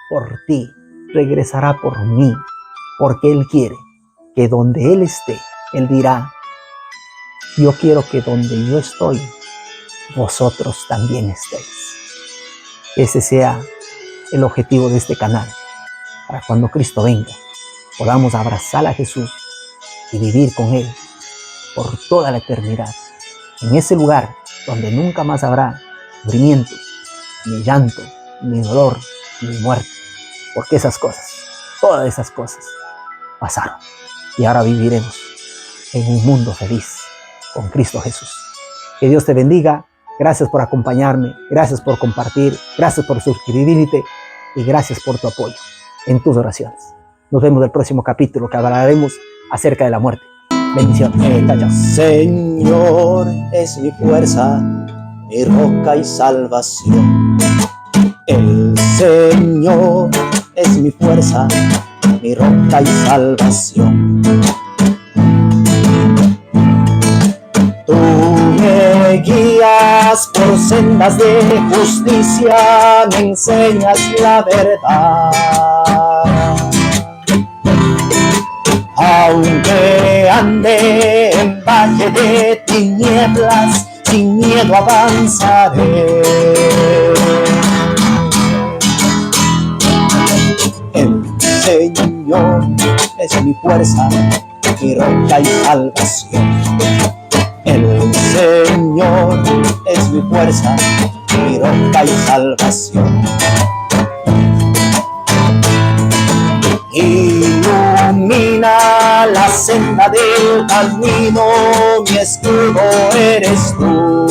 por ti, regresará por mí, porque Él quiere que donde Él esté, Él dirá, yo quiero que donde yo estoy, vosotros también estéis. Ese sea el objetivo de este canal, para cuando Cristo venga, podamos abrazar a Jesús y vivir con Él por toda la eternidad, en ese lugar donde nunca más habrá sufrimiento, ni llanto, ni dolor, ni muerte, porque esas cosas, todas esas cosas pasaron, y ahora viviremos en un mundo feliz, con Cristo Jesús. Que Dios te bendiga. Gracias por acompañarme, gracias por compartir, gracias por suscribirte y gracias por tu apoyo en tus oraciones. Nos vemos en el próximo capítulo que hablaremos acerca de la muerte. Bendiciones. Chao, chao. Señor es mi fuerza, mi roca y salvación. El Señor es mi fuerza, mi roca y salvación. Tú me guías por sendas de justicia, me enseñas la verdad. Aunque ande en valle de tinieblas, sin miedo avanzaré. El Señor es mi fuerza, mi roca y salvación. El Señor es mi fuerza, mi roca y salvación. Ilumina la senda del camino, mi escudo eres tú.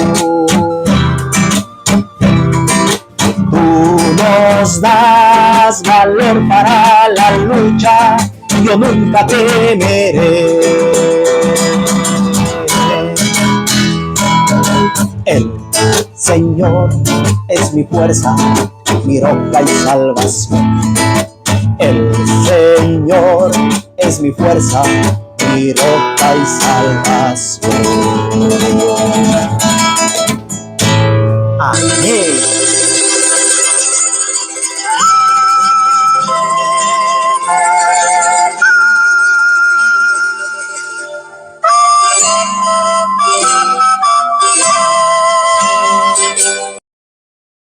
Tú nos das valor para la lucha, yo nunca temeré. El Señor es mi fuerza, mi roca y salvación. El Señor es mi fuerza, mi roca y salvación.